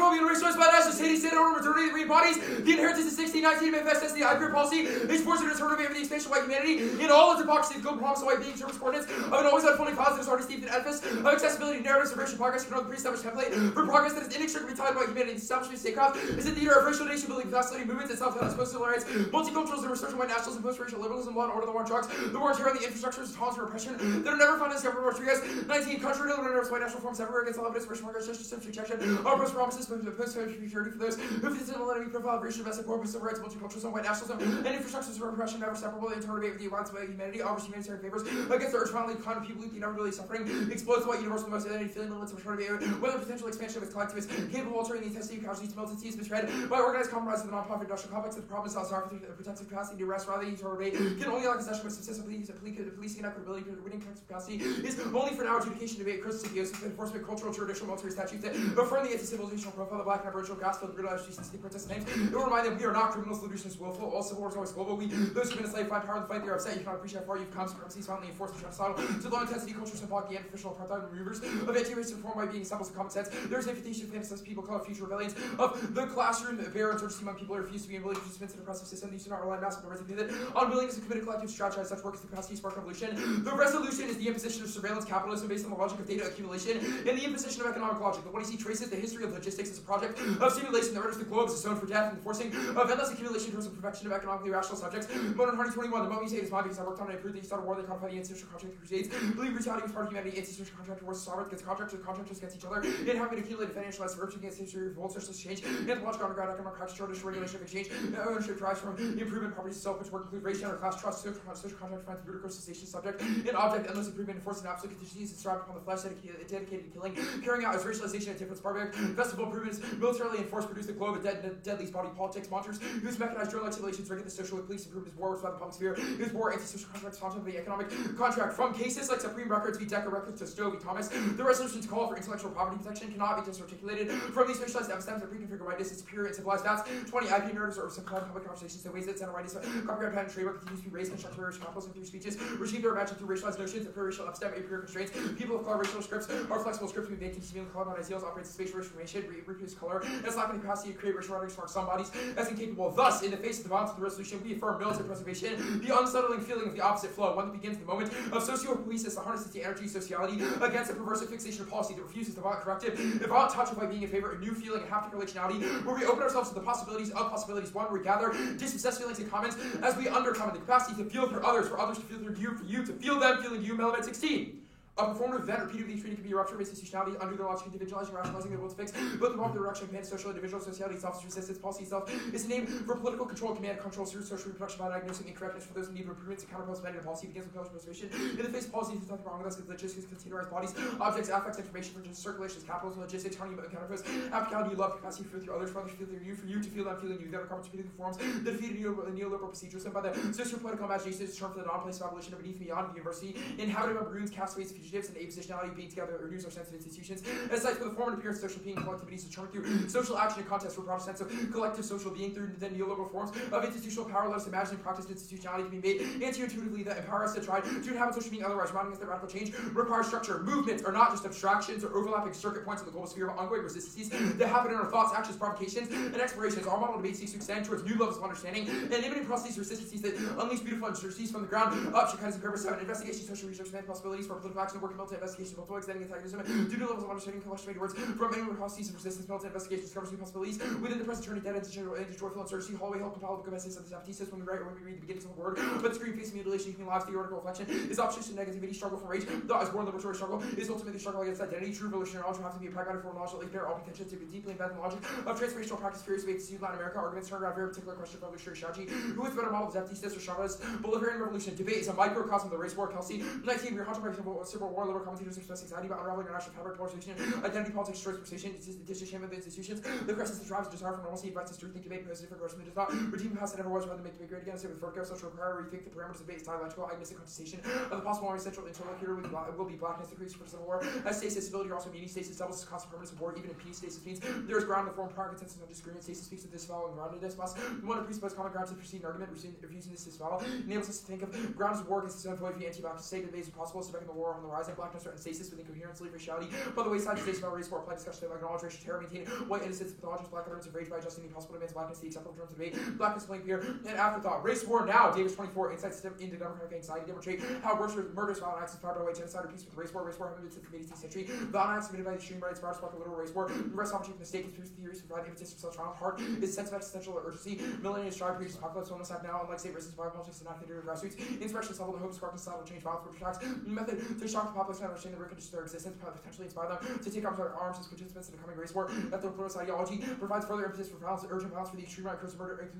homophobia and racialized by nationalist hate, state order, maternity, three bodies, the inheritance of 1619 manifest as the I-Queer policy, is forced to determine the expansion of white humanity in all its hypocrisy, the global promise of white being service coordinates of an always unfolding cause that is already steeped in edifice of accessibility, narratives of racial progress, the pre-established template for progress that is inextricably tied to white humanity. The establishment of statecraft is the theater of racial nation building, facilitating movements and self-help, post-civil rights, multiculturalism, research on white nationalism, post-racial liberalism, law and order, the war on drugs, the war on terror, and the infrastructures of tolerance and repression that are never found in government Rodriguez, 19, contrary to the narratives of white national forms everywhere against all evidence, racial progress, justice, rejection, all post promises, post-security for those who fit the millennium profile of racial domestic war, civil rights, multiculturalism, white nationalism, and infrastructures of repression never separable, the internal debate with the rights of humanity, offers humanitarian favors against the urge violently kind of people who never really suffering, explodes the white universe with the most identity, feeling the limits of maternity, whether potential expansion of its collectivists, capable of altering the intensity of casualties, militancies, misread by organized compromise of the non-profit industrial complex, that the problem is not through the protective capacity to arrest, rather the debate can only allow concession with successive policing and equitability to winning protective capacity is only for now adjudication debate, critical symbiosis, enforcement, cultural, traditional, military statutes that affirm the anti-civilizational profile of the black and aboriginal gospel, the brutalized Jesus, the protest names. It will remind them we are not criminals, the is willful, all civil wars are always global. We, those who've been enslaved, find power in the fight, they are upset. You cannot appreciate how far you've come, supremacies violently enforced and genocidal to low intensity culture, symbolic, the official apartheid removers of anti-racist reform by being symbols of common sense. There is an invitation to fantasize people call it future rebellions of the classroom, bear insurgency among people who refuse to be unwilling participants in an oppressive system. These do not rely on massive numbers of people on willingness to commit a collective strategize such work as the capacity to spark revolution. The resolution is the imposition of surveillance capitalism based on the logic of data accumulation and the imposition of economic logic. The 1AC traces the history of logistics as a project of simulation that renders the globe as a zone for death and the forcing of endless accumulation towards the perfection of economically rational subjects. Modern 121, the moment you say it is mine because I worked on it and proved that you started a war, they codify the anti-social contract of crusades. Believe brutality was part of humanity, anti-social contract wars, sovereigns against contractors against each other, and having accumulated financial virtue against history, revolt, socialist change, anthropological underground economic practice, traditional regulation of exchange, ownership drives from improvement, properties itself, which work include race, gender, class, trust, social contract finds ludicrous cessation, subject, and object, endless improvement, enforced in absolute contingencies, and strived upon the flesh, dedicated to killing, carrying out as racialization and difference, barbaric, festival improvements, militarily enforced, produce the globe, deadly body politics, monsters, whose mechanized drone simulations regulate the social with police improvements, war by the public sphere, whose war anti-social contracts, sponsored by the economic contract, from cases like Supreme Records v. Decker Records to Stowe v. Thomas, the resolution to call for intellectual property protection cannot be disarticulated from these racialized epistemics that pre-configure whiteness as superior and civilized facts. 20 IP narratives or some kind of public conversations in ways that center whiteness, copyright patent trademark continues to be raised, constructed by racial capitalism through speeches, received or imagined through racialized notions, and racial epistemic imperial constraints. People of color racial scripts are flexible scripts we make into civilian color ideals, operates spatial information, reproduce color, and it's lacking the capacity to create racial rhetoric for some bodies as incapable. Thus, in the face of the violence of the resolution, we affirm military preservation, the unsettling feeling of the opposite flow, one that begins the moment of socio-poesis that harnesses the energy sociality against a perversive fixation of policy that refuses the violent corrective, the violent touch of by being in favor of new feeling and haptic relationality, where we open ourselves to the possibilities of possibilities, one where we gather dispossessed feelings and comments as we undercome the capacity to feel through others, for others to feel through you, for you to feel them feeling you, Element 16. A performative event repeatedly treated can be a rupture of institutionality under the logic of individualizing, rationalizing the will to fix, both involved in the direction of man, social, individual, sociality, self-resistance, policy itself is a name for political control, command, control, social reproduction by diagnosing incorrectness for those in need of improvements and counterpose management policy begins with cultural preservation. In the face of policy, there's nothing wrong with us because logistics containerized bodies, objects, affects, information for circulation, capitalism, logistics, harmony, counterpose, applicability, love, capacity to feel through others, for others to feel through you, for you to feel them feeling you, the other common repeated forms, the defeated neoliberal procedures, and by the socio-political imagination is term for the non-place of abolition of beneath and beyond the university, inhabited by maroons, castaways, fugitives, and apositionality being together reduce our sense of institutions as sites for the form and appearance of social being collectivities determined through social action and contest for a broader sense of collective social being through the neoliberal forms of institutional power. Let us imagine and practice institutionality to be made anti-intuitively that empower us to try to inhabit social being, otherwise reminding us that radical change requires structure. Movements are not just abstractions or overlapping circuit points in the global sphere of ongoing resistances that happen in our thoughts, actions, provocations, and explorations. Our model debate seeks to extend towards new levels of understanding and limiting processes resistances that unleash beautiful insurgencies from the ground up. Shikai's Paragraph 7, investigation, social research, and possibilities for political action, work, and military investigation, multiple extending antagonism, due to levels of understanding, collection made words from many processes of resistance, military investigation, discovers new possibilities within the present turning dead into joyful uncertainty. Hallway help compile the capacities of the Zapatista when we read the beginnings of the word, but the screen facing mutilation, human lives, theoretical reflection is opposition to negativity, struggle for rage. Thought is born liberatory struggle is ultimately struggle against identity. True revolutionary knowledge will have to be a pragmatic form of knowledge that lays bare all pretensions to be deeply embedded in the logic of transformational practice. Furious debates to Latin America, arguments turn around a very particular question of revolutionary strategy. Who is the better model of Zapatistas or Chavez? Bolivarian revolution debate is a microcosm of the race war. Kelsey, 19, we are haunted by civil war. Liberal commentators express anxiety about unraveling our national fabric, polarization, identity politics, choice persuasion, disenchantment of the institutions. The crisis that drives desire for normalcy invites us to rethink debate, positive for gross does not redeem the past that never was, rather than make debate great again. Say with vertigo, social require rethink the parameters of debate is dialectical, agnostic contestation of the possible more central interlocutor will be blackness, the crease for civil war. As stasis, civility are also meaning. Stasis doubles the constant permanence of war, even in peace. Stasis means there is ground in the form of prior consensus on disagreement. Stasis speaks of disavowal and groundedness. We want to presuppose common ground to proceed an argument, refusing this disavowal enables us to think of grounds of war against its own void via anti-Baptist state. Debate is impossible, so back in the war on the horizon, blackness, and stasis with incoherence, leave raciality. By the wayside, today's about race war, applied discussion, like knowledge, racial terror, maintain white innocence, pathologist, black utterance of rage by adjusting the impossible demands, blackness, the acceptable terms of debate, blackness, blank here, and afterthought. Race war now, Davis 24, insights into democratic anxiety, demonstrate how murders, violent acts inspired by white genocide or peace with race war having been since the 18th century, violent acts committed by the extreme right inspired spark a literal race war, rest opportunity from the state, conspiracy theories provide impetus for such violent heart, is sense of existential urgency, millennium strive preaches apocalypse, wellness act now, unlike state races, biopolitics, and not theory of grassroots, insurrection, level the hope, spark societal change, violence, border attacks, method to shock the populace and understand the real conditions of their existence, potentially inspire them to take up arms as participants in the coming race war, that the police ideology provides further impetus for violence, urgent violence for the extreme right, includes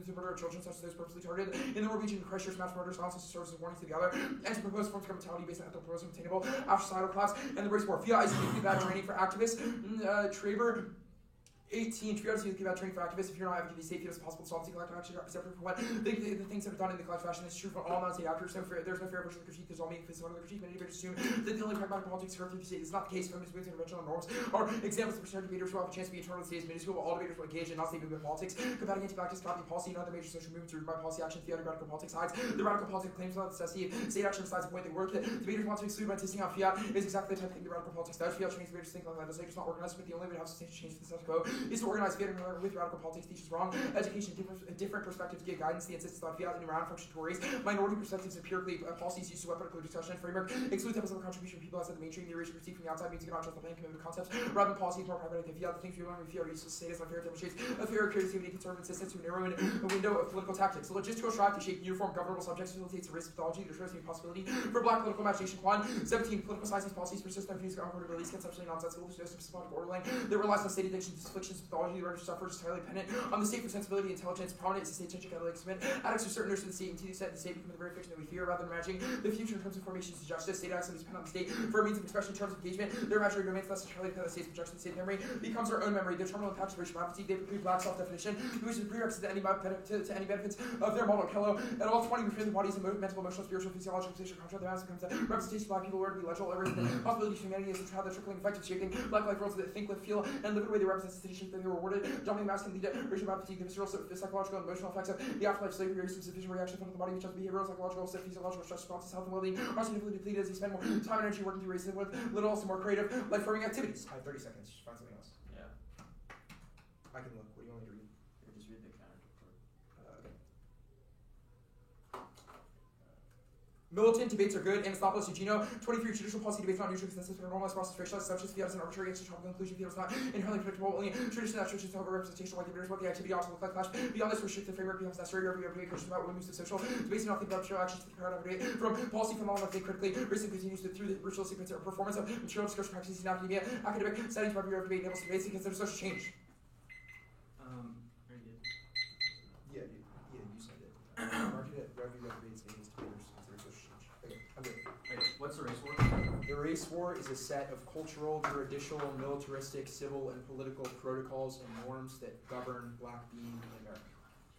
the murder of children, such as those purposely targeted in the Norwegian Christchurch mass murders, violence serves as a warning to the other, and to propose forms of mentality based on ethnopluralism obtainable after societal collapse, and the race war. Fiat is a bad training for activists. Traber 18, to be honest, you think about training for activists. If you're not advocating safety, it's possible to solve the collective action separate from what the things that are done in the collective action. It's true for all non-state actors. There's no fair version of the critique. There's all meaningful one of the critique. Many debaters assume that the only pragmatic politics occur through the state. It's not the case. Feminist movements, interventional norms are examples of percentage debaters who have a chance to be internal to the state is minuscule. All debaters will engage in not state movement politics. Combating anti-practice, copying policy, and other major social movements driven by policy action. Theoretic radical politics hides the radical politics claims without necessity. State action decides the point they work. That debaters want to exclude by insisting on fiat is exactly the type of thing the radical politics does. Fiat trains debaters to think like legislators not organized, but the only way to have substantial change for the status quo is to organize fiat with radical politics teaches wrong. Education, different perspectives give guidance. The insistence on fiat and around function tories. Minority perspectives empirically policies used to weaponical discussion and framework exclude types of contribution of people outside the mainstream. The erasure critique from the outside means you cannot trust the plan commitment concepts. Rather than policies more pragmatic than fiat. The things we learn with fiat are used to state as unfair demonstrates a fear of creativity, conservative insistence to narrow in a window of political tactics. The logistical strive to shape uniform governable subjects facilitates the race pathology that shows the impossibility for black political imagination. Quan 17 political science policies persist and refuse to offer release conceptually nonsensical. There's no systematic ordering that relies on state addictions, afflictions, pathology. The register suffers entirely dependent on the state for sensibility, intelligence, prominent is the state centric analytic submit. Addicts are certain nurses of the state until the state become the very fiction that we fear rather than imagining the future in terms of formations of justice. State acts depend on the state for a means of expression in terms of engagement. Their imaginary domains less entirely depend on the state's projection. The state memory becomes our own memory. The terminal impacts of racial apathy. They preclude black self-definition, which is a prerequisite to any benefits of their model Kello. At all 20, we fear the bodies and mental, emotional, spiritual, physiological, position, contract, the mass becomes a representation of black people, where to be legible, everything. Possibility of humanity is to have the trickling effect of shaping black life worlds that think, live, feel, and live in a way they represent the shape that they were rewarded. Dominating mass can lead to racial apathy, the visceral, psychological, and emotional effects of the afterlife, slavery, racism, sufficient reaction from the body, which has behavioral, psychological, physiological stress responses, health and well-being, are significantly depleted as you spend more time and energy working through racism with little else and more creative, life-forming activities. I have 30 seconds. Just find something else. Yeah. I can look. What do you want me to read? Just read the counter report. Okay. Militant debates are good. Anastopoulos Eugenio, 23 traditional policy debates not mutually consensus but normalized process racialized such as fiat is an arbitrary extratropical inclusion. Fiat is not inherently predictable. Only tradition that churches have a representation like debaters what the activity ought to look like. Clash beyond this restricted framework becomes necessary. Every question about what moves to social debates do not think about material actions to the paradigm debate from policy phenomenon think critically. Racism continues to through the ritualistic performance of material discussion practices in academia. Academic settings by bureau of debate enables debates to consider social change. Very good. Yeah, you said it. Market review of debates means debaters consider social change. Okay, I'm good. Okay, what's the race war? The race war is a set of cultural, juridical, militaristic, civil, and political protocols and norms that govern black being in America.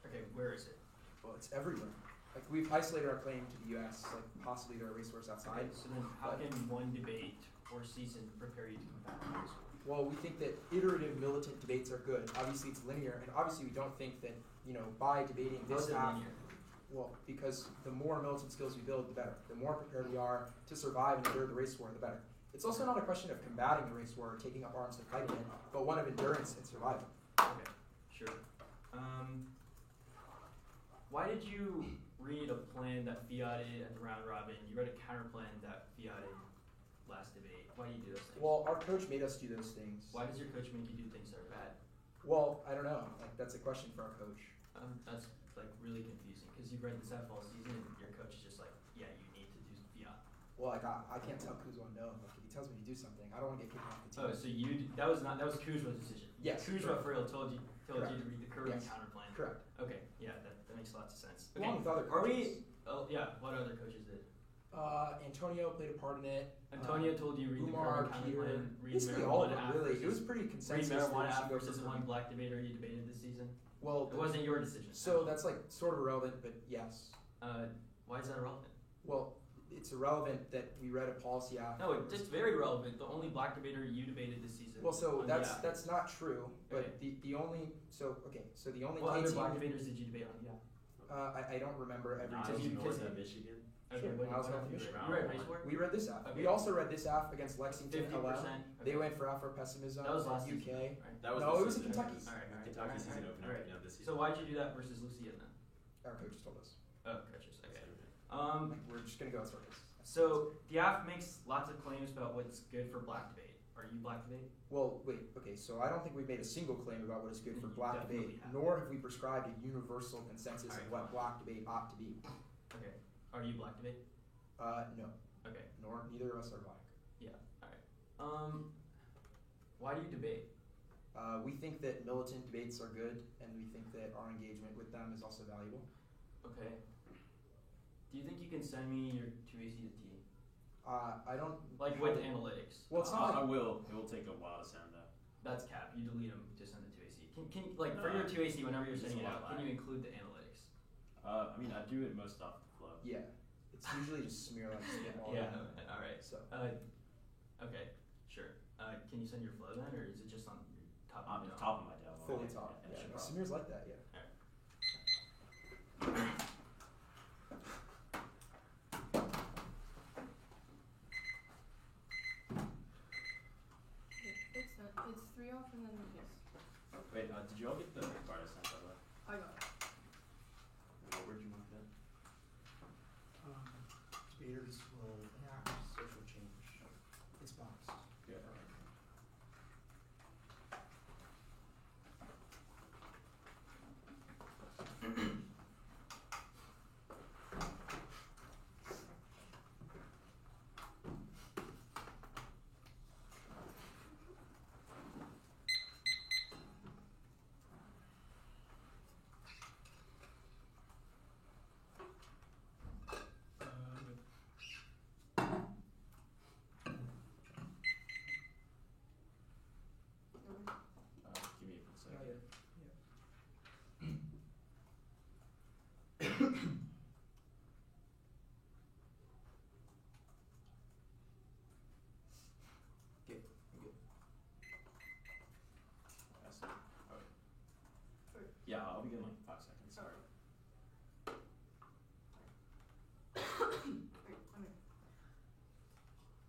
Okay, where is it? Well, it's everywhere. Like, we've isolated our claim to the U.S., like, possibly there are race wars outside. Okay, so then how can one debate or season prepare you to combat the race war? Well, we think that iterative militant debates are good. Obviously, it's linear, and obviously we don't think that, by debating this half... linear? Well, because the more militant skills we build, the better. The more prepared we are to survive and endure the race war, the better. It's also not a question of combating the race war or taking up arms to fight it, but one of endurance and survival. Okay, sure. Why did you read a plan that fiated at the round robin? You read a counter plan that fiated last debate. Why do you do those things? Well, our coach made us do those things. Why does your coach make you do things that are bad? Well, I don't know. Like, that's a question for our coach. That's like really confusing because you've read this out all season and your coach is just like, yeah, you need to do fiat. Well, like, I can't tell Kuzma no. Like, if he tells me to do something, I don't want to get kicked off the team. Oh, so that was Kuzma's decision. Yes. Kuzma for real told you to read the Curry Yes. counter plan. Correct. Okay, yeah, that makes lots of sense. Okay. Along with other Are coaches. we? Oh yeah. What other coaches did? Antonio played a part in it. Antonio told you read Umar, the Curry counter Peter, plan. Read basically all of marijuana it, really. versus, It was pretty read consensus. marijuana that we should go versus for one free. black debater you debated this season. Well, It wasn't your decision. so that's like sort of irrelevant, but yes. Why is that irrelevant? Well, it's irrelevant that we read a policy act. No, it's very relevant. The only black debater you debated this season. Well, so on that's the app. that's not true. But Okay. the only so the only What other team, black debaters did you debate on? Yeah. I don't remember every Nah, team. you- North at Michigan. Okay, Sure. what I was what going you to read? You read Race War? We read this app. Okay. We also read this app against Lexington 50%. LM. Okay. They went for Afro-pessimism. That was last UK. season, right? That was No, this it was in season. Kentucky. Alright. Kentucky season Alright. opener. Alright. Yeah, this season. So why'd you do that versus Lucia then? Our coach told us. Oh, coaches. Okay. We're just gonna go in circles. So the app makes lots of claims about what's good for black debate. Are you black debate? Well, wait. Okay, so I don't think we've made a single claim about what is good for You black definitely debate, have. nor have we prescribed a universal consensus of Alright, what black debate ought to be. Okay. Are you black debate? No, Okay. nor neither of us are black. Why do you debate? We think that militant debates are good, and we think that our engagement with them is also valuable. Okay. Do you think you can send me your 2AC to T? I don't Like with analytics. Well, it's not I like, will. It will take a while to send that. That's cap. You delete them to send it to AC. Can you, like for your 2AC, whenever you're It's sending it a lot out, of can you include the analytics? I mean, I do it most off the flow. yeah, it's usually just smear like spitball. Yeah. All right. So Okay. Sure. Can you send your flow then, or is it just on your top? On of the the top of my dome. fully Yeah, top. yeah, Yeah, no no, problem. smears like that. Yeah. It's 3 off and then yes. Wait, did you all get the card I sent by the way? I got it. What word you want that? Debaters will enact social change. It's boxed. Yeah. Give me a Oh, second. yeah. Okay, I'm good. That's it. Okay. Yeah, I'll begin like 5 seconds. Sorry.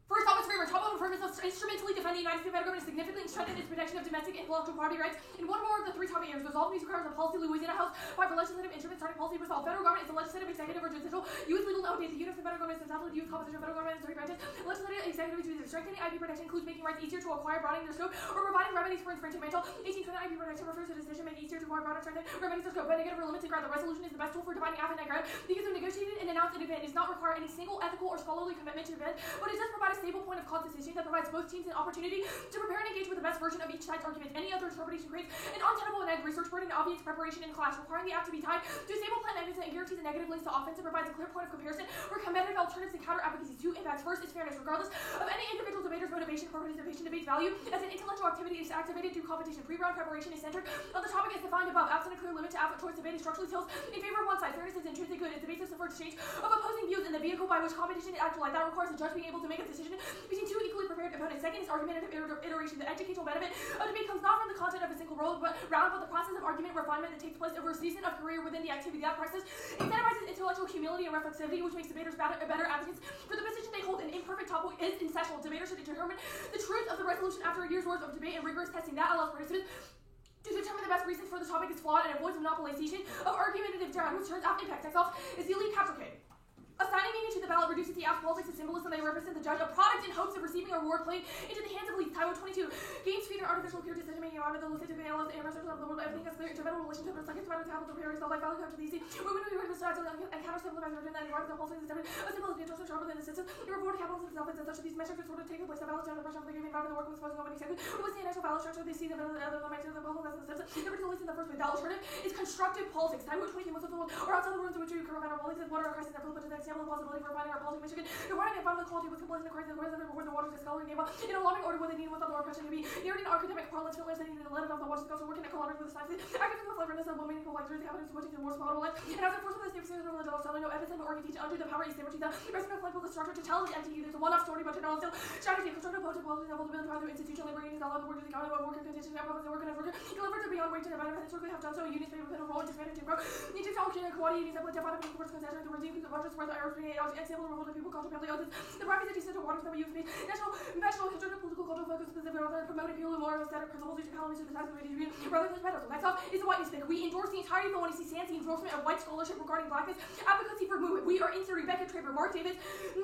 First off, it's Top of Affirmers instrumentally defending the United States federal government significantly strengthened its protection of domestic intellectual property rights in one or more of the 3 top areas. Resolved these requirements of policy, Louisiana House, by the legislative instrument starting policy resolved. Federal government is the legislative, executive, or judicial. U.S. legal nowadays, the unit of the federal government is entitled to use composition of federal government in 3 branches. Legislative, executive, judicial. Strengthening IP protection includes making rights easier to acquire, broadening their scope, or providing remedies for infringement. 1820 IP protection refers to decision making easier to acquire, broaden, strengthen, remedies their scope. By negative or limited ground, the resolution is the best tool for defining affidavit ground because of negotiated and announced in advance. It does not require any single ethical or scholarly commitment to defend, but it does provide a stable point of constitution that provides both teams an opportunity to prepare and engage with the best version of each side's argument. Any other interpretation creates an untenable and research burden, obvious preparation, and clash, requiring the act to be tied to a stable plan mechanism that guarantees a negative links to offense and provides a clear point of comparison for competitive alternatives and counter advocacy. 2 impacts. First is fairness. Regardless of any individual debater's motivation for participation, debate's value as an intellectual activity is activated through competition. Pre-round preparation is centered on the topic as defined above. Absent a clear limit to choice, debate is structurally tilts in favor of one side. Fairness is intrinsic good. It's the basis for exchange of opposing views in the vehicle by which competition is actualized. That requires the judge being able to make a decision between 2 equally prepared opponents. Second is argumentative iteration. The educational benefit of debate comes not from the content of a single round, but the process of argument refinement that takes place over a season of career within the activity. That process incentivizes intellectual humility and reflexivity, which makes debaters better advocates for the position they hold. An imperfect topic is essential. Debaters should determine the truth of the resolution after a year's worth of debate and rigorous testing. That allows participants to determine the best reasons for the topic is flawed and avoids monopolization of argumentative ground, which turns out impact. Text off is the elite capture. Assigning meaning to the ballot reduces the app's politics to symbolism. They represent the judge, a product in hopes of receiving a reward played into the hands of elites. Title 22. Games feed an artificial pure decision making out of the lucid analysts and researchers of the world. Everything has clear intermental relationship. The second matter to have the priorities of life value come to the easy. Women who heard the stars and counter simplifies version that regards the pulsing system. A symbol is neutral, sharper than the system. The reward capitalism itself is such that these measures sort of take place. The balance of the pressure of the game environment, the work was supposed to go when he said, who was the initial ballot structure? They see the middle of the other, the maximum, the puzzle, that's the steps. Never to in the first place. The alternative is constructive politics. Title 20. Most of the world or outside the rooms in which we prevent our politics. What are our crises that put to the example of the possibility for finding our politics in Michigan? The writing and final quality was complacent according to the before the waters discolored gave up in alarming order what they needed without the oppression to be. Neared in academic parlance, fillers they needed to let it off the waters to go, so working at collaborative with the sciences. Active in the flaverness of one meaningful like the evidence switching to the more spot life. And as a force of the same of the general selling no evidence and organ teach under the power is liberty the rest of the structure to tell the entity there's a one-off story but general still strategy constructive political policy level ability by the institutional liberating all of the workers accountable of worker condition and problems worker and worker delivered to beyond way to the better historically have done so unions favor a role in disbanded to grow need to talk in quality needs to define the people's concession to redeem the budgets where the air free and stable revolt of people culture family others the private city center waters that we use national national cultural political cultural focus specific other promoting people moral aesthetic principles to colonies to the size of the rather than pedals. Next up is the whiteness pick. We endorse the entirety of the 1AC Sands, the endorsement of white scholarship regarding blackness, advocacy for movement. We are inserting Beckett Traber, Mark David,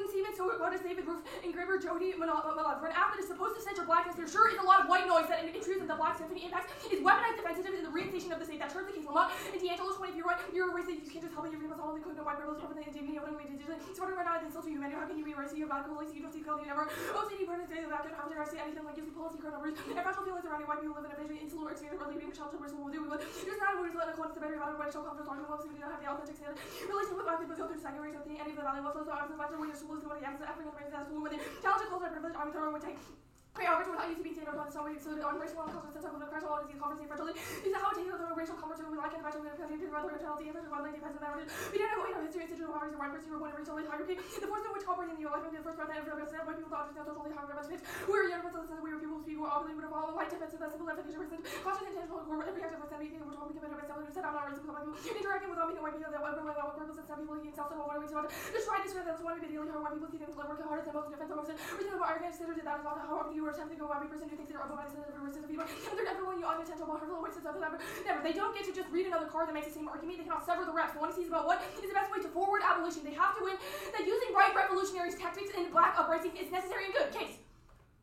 Stephen Stewart, David Roof, engraver Jody Malad. For an app that is supposed to center blackness, there sure is a lot of white noise that intrudes in the Black Symphony impacts is weaponized defensive in the reinstatation of the state. That turns the case Lamont and D'Angelo's 20 you're right. You're a race that you can't just help it. You're must only include no white privilege over the dignity of the digitally. Starting right now, it's insult to humanity. How can you be racist? You're black, police, you don't see color, you never. OCD, burn day, back and after I see anything like you see policy, current numbers, and rational feelings surrounding white people live in a vision, insular experience, really being a child to person will do. We would just not always let a quantity better about everybody show comfort, talking about we don't have the authentic standard. Relation with black people go through second race of any of the value of so I'm the master way to school is going to the African American school with it. Challenge culture privilege, I'm thorough with take. Average without used to be standard on so we so on racial culture sense of the crash all these conference fragility. These are how it takes the racial conversation we like and about to country to rather totality and rather depends on average. We don't know in our history institutional powers and right person you were born in racial hierarchy. The force in which operating in your life and the first breath and every other white people thought understand totally how we're pitch. We are universal sense we are people who speak all would have all the white defensive simple definition percent conscious intentional core every action percent anything which will be committed by someone who said I'm not racist with white people interacting with all people white people that whatever way our purpose and some people he himself and what we to just try to swear that's one of the daily how white people see things work hard as the most defensive person reason about argument considered that is not how you were attempting to go every person who thinks they're above medicine and of people and they're never willing you on attention about her little wastes of never they don't get to just read another card that makes the same argument they cannot sever the reps the one he sees about what is the best way to forward abolition they have to win that using right revolutionary tactics in black uprising is necessary and good case.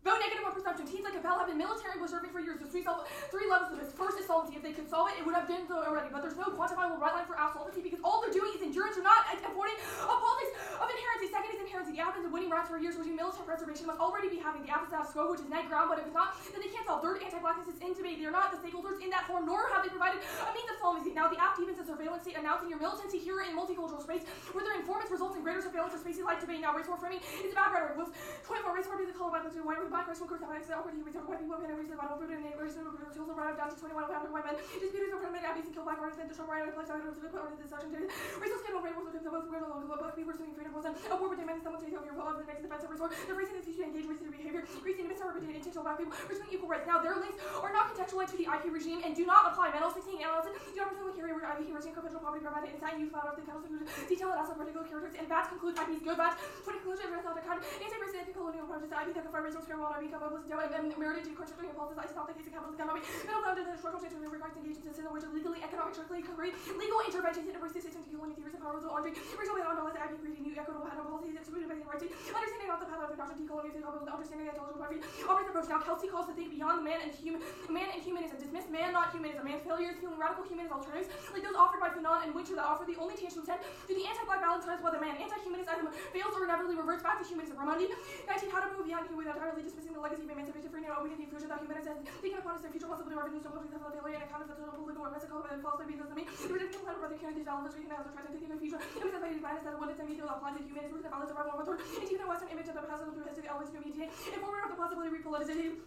Vote negative on presumption. Teens like Capel have been military and serving for years. There's three levels of this. First is solvency. If they could solve it, it would have been so already. But there's no quantifiable right line for absolvency because all they're doing is endurance. They're not affording a politics of inherency. Second is inherency. The Athens of winning rats for years, which military preservation must already be having the Athens status quo, which is net ground. But if it's not, then they can't solve. Third, anti-blackness is in debate. They are not the stakeholders in that form, nor have they provided a means of solvency. Now, the app deepens a surveillance state announcing your militancy here in multicultural space, where their informants results in greater surveillance of spaces like debate. Now, race war framing is a bad rhetoric. With 24 race war being the color by the white with black race war opportunity we talk white people and reason about over and race and also right down to 21 100 white men disputers over men abuse and kill black artists and destroy right place out of the put this session to racial scandal rape was the most weird along the black people pursuing freedom was a war with demanding someone to take over your of the next defensive resort the reason is to engage racist behavior reason to misrepresent intentional black people pursuing equal rights. Now their links are not contextualized to the IP regime and do not apply. Men also seeing analysis do not personally carry where IP regime conventional poverty provided insight use out of the council detail and also particular characters and bats conclude IP is good bats put conclusion rest out the kind anti-racist colonial approaches to IP that confirm racial scare while IP come up with and merited to contradicting impulses. I stop the case of capitalist economy. Middle ground in the structural change requires engagement in a system which is legally, economic, strictly concrete, legal interventions in every system to limit theories of power, so laundry, racial and unless IP creating new equitable pattern policies, excluding basic rights, understanding of the path of production, decolonization, understanding the intellectual property, operates approach. Now Kelsey calls to think beyond man and humanism. Dismiss man, not humanism. Man failures, feeling radical humanist alternatives, like those offered by Fanon and Winter that offer the only tangible intent to the anti-black Valentine's whether man anti-humanism fails or inevitably reverts back to humanism. Ramondi, 19, how to move beyond human without entirely dismissing the legacy of emancipation for now, we can inclusion that humanism thinking upon us their future possibility of revenues, public health failure, and account of the total political or physical and false because of me. The ridiculous plan of brother carrying these values, we can also try to think in the future. It was a madness that one of them either applies to humanism, the values of rebel and even a Western image of the past through history, always to mediate, and forward of the possibility of repoliticization.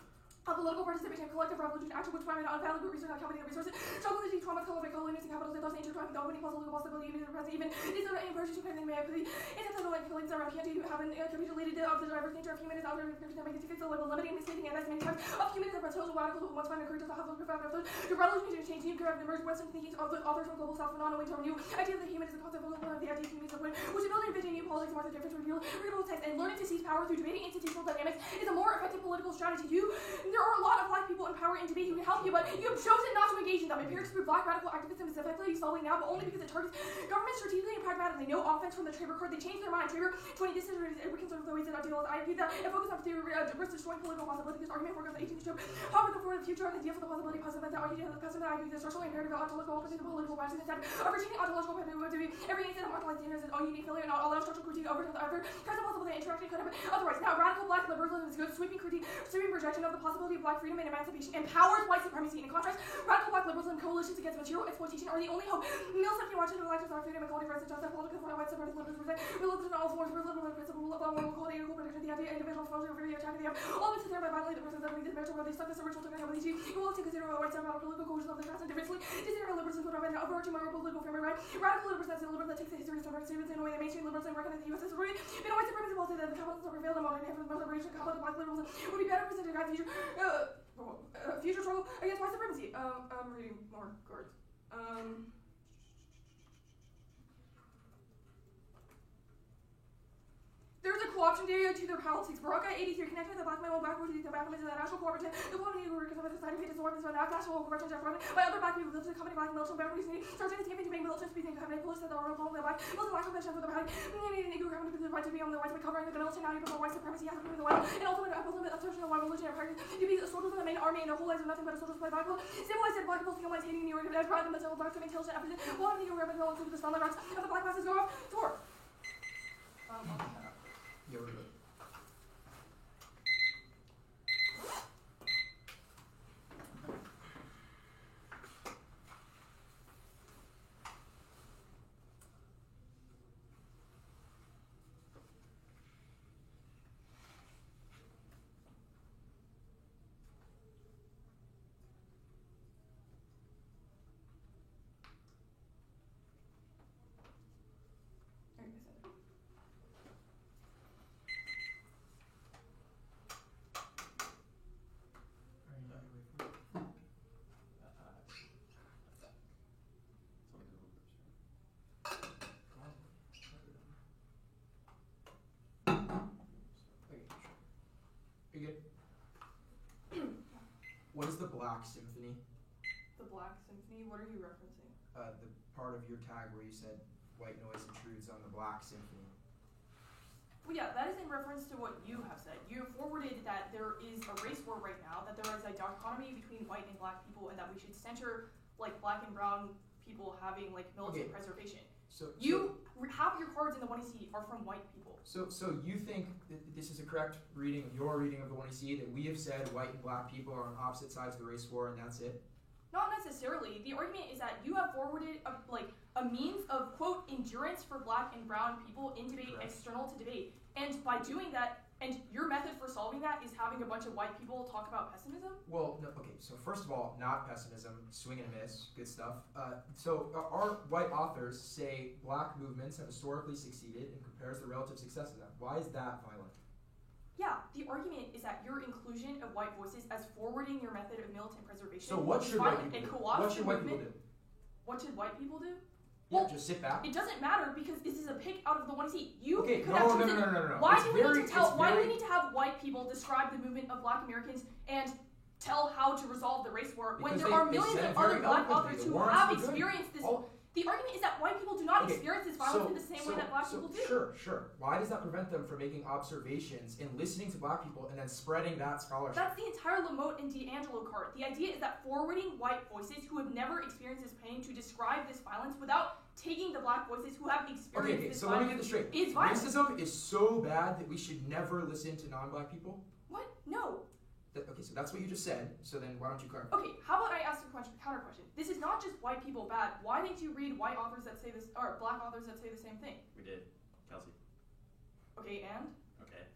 Of political participation, collective revolution, action which private unvaluable research on company resources, struggle with these trauma, color, colonialism, capitals, and those intertwined with opening possible possibility, even the present, even these are imperfect, depending may have the instances like feelings around can't you have capitulated of the diverse nature of humanism, outer restrictions that make it fix the level limiting, misleading, and as many times of humanism, but social radicals who once find encouraged to have those profound revolution, the revolution is changing, to have emerged Western thinking of the authors from global south phenomenon, to a new idea that humanism is the concept of the idea of humanism, which is building a vision, new politics, more the difference, readable text, and learning to seize power through debating institutional dynamics is a more effective political strategy. There are a lot of black people in power and debate who can help you, but you have chosen not to engage in them. It appears to be black radical activism specifically solving now, but only because it targets government strategically and pragmatically. No offense from the Traber card. They changed their mind. Traber 20, this is a concern with the ways that I deal with IP that and focus on theory versus destroying political possibility. This argument work of the 18th trope. However, for the future and the idea for the possibility positive that argument the pessimism I use the social imperative ontological opposite of political bias instead of retaining ontological to be every instance of marginalized standards is all unique failure and not allow structural critique over to the other. Present possible that interaction could have been otherwise. Now radical black liberalism is good, sweeping critique, sweeping projection of the possibility of black freedom and emancipation empowers white supremacy. In contrast, radical black liberalism coalitions against material exploitation are the only hope. Male sexuality watching the elections are freedom, equality, rights, and justice, political for white supremacist liberals, religion in all forms, liberal principle, moral equality, equal protection, the idea the individual exposure for the attack of the all of it by violating the person's enemy, the mental where they stuck this original to the issue. You will to consider a white about political cohesion of the class and differently. Consider liberals and of an overarching moral political family right. Radical liberals that's a liberal that takes the history of stubborn statements in a way that mainstream liberals and recognize the U.S. history. In a white supremacy policy that the capitalists have prevailed in modern day for the most liberation, capital black liberals would be better presented in future future struggle against white supremacy. I'm reading more cards. There's a co-option data to their politics. Baraka 83 connected the black man backward to the back of the national cooperative. The woman who works with the society is orphans by national cooperative run by other black people. The company black militant boundaries starting to take militants being covenant police that are all the black. Most of the black convention for the black. Negro government the right to be on the white by covering the militant now because white supremacy has to be the well. And ultimately assertion of white religion and practice. You be soldiers in the main army and the whole lives are nothing but a soldiers play Bible. Civilized and black people feel like hating New York and proud of themselves black to intelligent opposition. One of the Negro government will include the sunlight rights of the black masses go off to war. Yeah, we're good. What is the Black Symphony? The Black Symphony? What are you referencing? The part of your tag where you said white noise intrudes on the Black Symphony. Well, yeah, that is in reference to what you have said. You forwarded that there is a race war right now, that there is a dichotomy between white and black people, and that we should center, like, black and brown people having, like, militant preservation. Half your cards in the 1EC are from white people. So you think that this is a correct reading of your reading of the 1EC, that we have said white and black people are on opposite sides of the race war and that's it? Not necessarily. The argument is that you have forwarded a means of, quote, endurance for black and brown people in debate, external to debate. And by doing that, and your method for solving that is having a bunch of white people talk about pessimism? Well, no, okay, so first of all, not pessimism, swing and a miss, good stuff. Our white authors say black movements have historically succeeded and compares the relative success of them. Why is that violent? Yeah, the argument is that your inclusion of white voices as forwarding your method of militant preservation. So what should white people do? What should white people do? What should white people do? Yeah, well, just sit back. It doesn't matter because this is a pick out of the 1EC. You okay, could no. Why do we need to have white people describe the movement of black Americans and tell how to resolve the race war when there are millions of other black authors who have experienced this? The argument is that white people do not experience this violence in the same way that black people do. Sure. Why does that prevent them from making observations and listening to black people and then spreading that scholarship? That's the entire Lamotte and D'Angelo card. The idea is that forwarding white voices who have never experienced this pain to describe this violence without taking the black voices who have experienced this violence. So let me get this straight. Racism is so bad that we should never listen to non-black people? What? No. Okay, so that's what you just said, so then why don't you clarify? Okay, how about I ask a counter question? This is not just white people bad. Why didn't you read white authors that say this, or black authors that say the same thing? We did. Kelsey. Okay, and? Okay.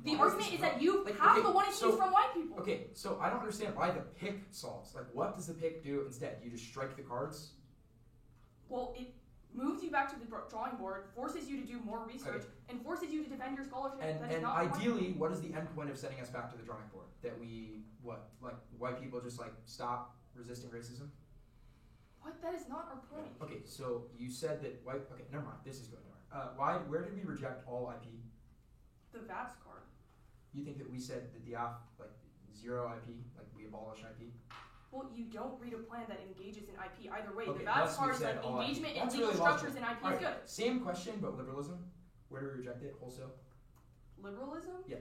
The argument is that you have the one issues from white people. Okay, so I don't understand why the pick solves. What does the pick do instead? You just strike the cards? Well, it moves you back to the drawing board, forces you to do more research, and forces you to defend your scholarship. And ideally, what is the end point of sending us back to the drawing board? That we, white people just stop resisting racism? What? That is not our point. Okay, so you said that okay, never mind, this is going nowhere. Where did we reject all IP? The VATS card. You think that we said that zero IP, we abolish IP? Well, you don't read a plan that engages in IP either way. Okay, the VATS card is engagement in legal structures in IP is good. Same question, but liberalism. Where do we reject it? Wholesale? Liberalism? Yeah.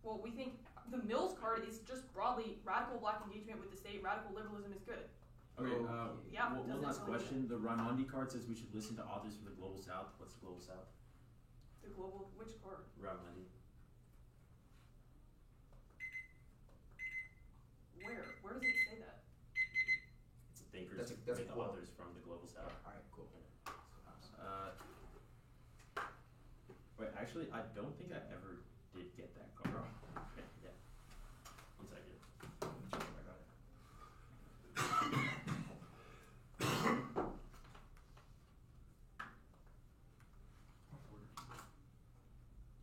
Well, we think the Mills card is just broadly radical black engagement with the state. Radical liberalism is good. Okay, one last really question. The Raimondi card says we should listen to authors from the Global South. What's the Global South? The global, which card? Raimondi. Where does it say that? It's a thinkers that's with authors from the Global South. Alright, cool. Wait, actually. Actually, I don't think I ever did get that card. Okay, yeah. 1 second. Let me check if I got it.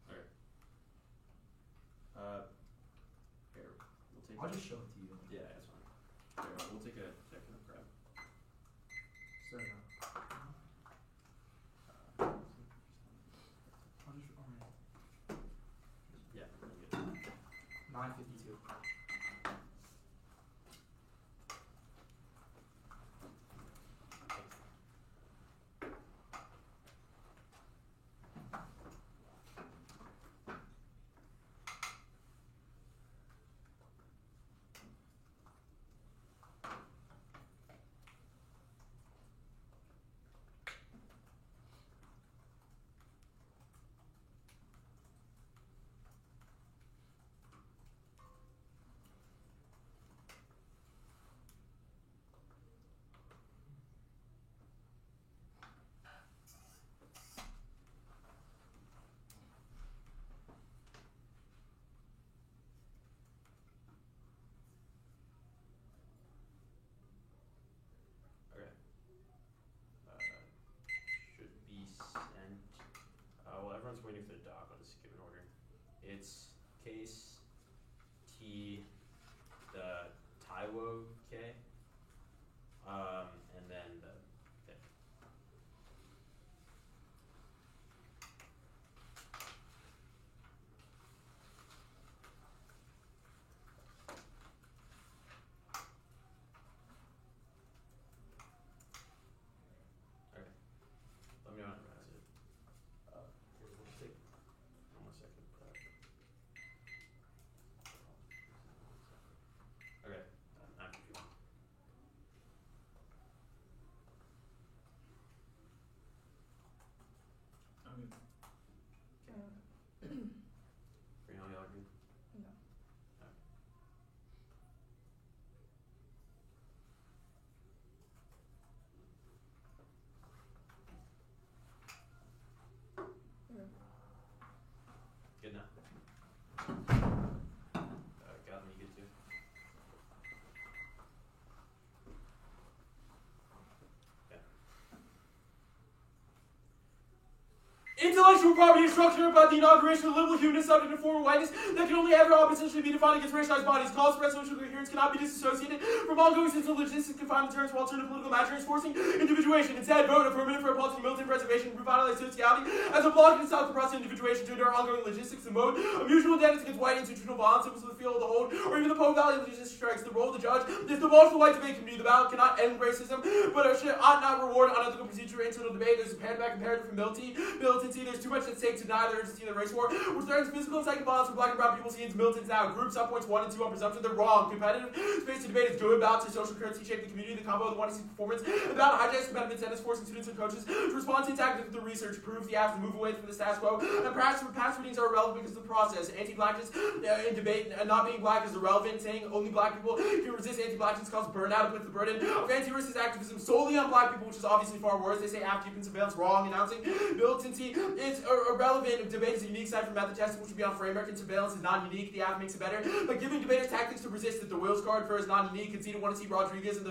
Okay. Here, we'll take. I'll just show it to you. Yeah, that's fine. Here, we'll take a second to grab. So, I'll just, Yeah, I'm good. 952. Should be sent. Well, everyone's waiting for the doc. I'll just give an order. It's case T, the Taiwo K, and then the K. Okay. Let me know when it has it. Here, we'll just take 1 second. Okay, after you want. I'm good. Green, all y'all agree? No. Good now. Got me good too. Intellectual property is structured about the inauguration of liberal humanist subject to former whiteness that can only ever oppositionally be defined against racialized bodies. Calls for social coherence cannot be disassociated from ongoing system logistics confined to terms for alternative political imaginary forcing individuation. Instead, vote affirmative for a policy of militant preservation and revitalize sociality as a block to stop the process of individuation to endure ongoing logistics and mode of mutual indebtedness against white institutional violence, impulse of the field of the hold, or even the Pope Valley logistics strikes. The role of the judge is to multiple white debate community. The ballot cannot end racism, but it ought not reward unethical procedure or internal debate. There's a back imperative for militancy. There's too much at stake to deny the urgency of the race war, which threatens physical and psychic violence for black and brown people seen as militants now. Group subpoints 1 and 2 on presumption. They're wrong. Competitive space to debate is good. Balance to social currency shape the community. The combo of the 1 to 6 performance. The ballot hijacks competitive incentives, forcing students and coaches to respond to attack with the research. Proves the apps to move away from the status quo. And perhaps past readings are irrelevant because of the process. Anti-blackness in debate, not being black is irrelevant. Saying only black people can resist anti-blackness causes burnout and puts the burden of anti-racist activism solely on black people, which is obviously far worse. They say after-keeping surveillance wrong. Announcing militancy is irrelevant. Debate is a unique side for method testing, which would be on framework, and surveillance is non-unique. The app makes it better. But giving debaters tactics to resist it, the Wills card for is non-unique. Conceded want to see Rodriguez, and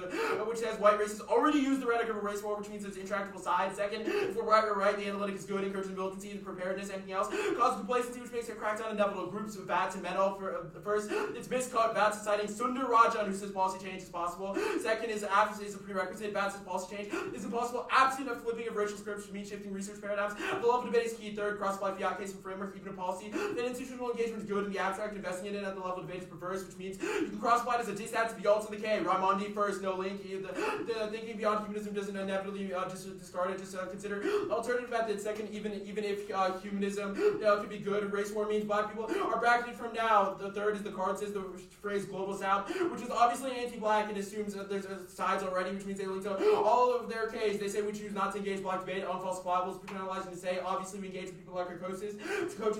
which says white racists already use the rhetoric of a race war, which means there's intractable side. Second, if we're right, the analytic is good, encouraging militancy and preparedness. Anything else causes complacency, which makes it crackdown inevitable. Groups of VATS and Menno. First, it's miscut. VATS is citing Sundar Rajan, who says policy change is possible. Second is after is a prerequisite. VATS says policy change is impossible absent of flipping of racial scripts, which means shifting research paradigms. The level of debate is key. Third, cross-apply fiat case and framework, even a policy. Then institutional engagement is good in the abstract. Investing in it at the level of debate is perverse, which means you can cross-apply it as a dissat to the alt to the K. Raimondi first, no link. The thinking beyond humanism doesn't inevitably just discard it. Just consider alternative methods. Second, even if humanism could be good, race war means black people are bracketed from now. The third is the card says the phrase global south, which is obviously anti-black and assumes that there's sides already, which means they link to all of their Ks. They say we choose not to engage black debate. Unfalsifiable is paternalizing to say obviously obviously we engage with people like our coaches,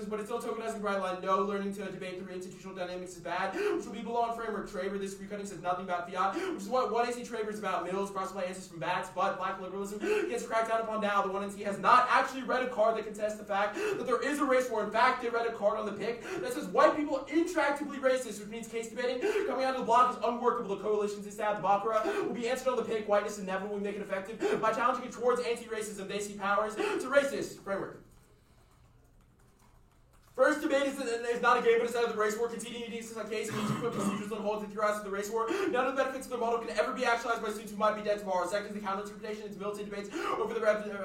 but it's still tokenizing bright line. No, learning to debate through institutional dynamics is bad, which will be below on framework. Traber, this recutting says nothing about fiat, which is what 1AC Traber is about. Mills, cross-play answers from bats, but black liberalism gets cracked down upon now. The 1NC has not actually read a card that contests the fact that there is a race war. In fact, they read a card on the pick that says white people intractably racist, which means case debating coming out of the block is unworkable. The coalitions inside the Baccarat will be answered on the pick. Whiteness inevitably make it effective by challenging it towards anti-racism. They see powers to racist framework. First debate is not a game, but it's out of the race war. Continuing to use this case means to put procedures on hold to theorize the race war. None of the benefits of the model can ever be actualized by students who might be dead tomorrow. Second is the counter-interpretation into militant debates over the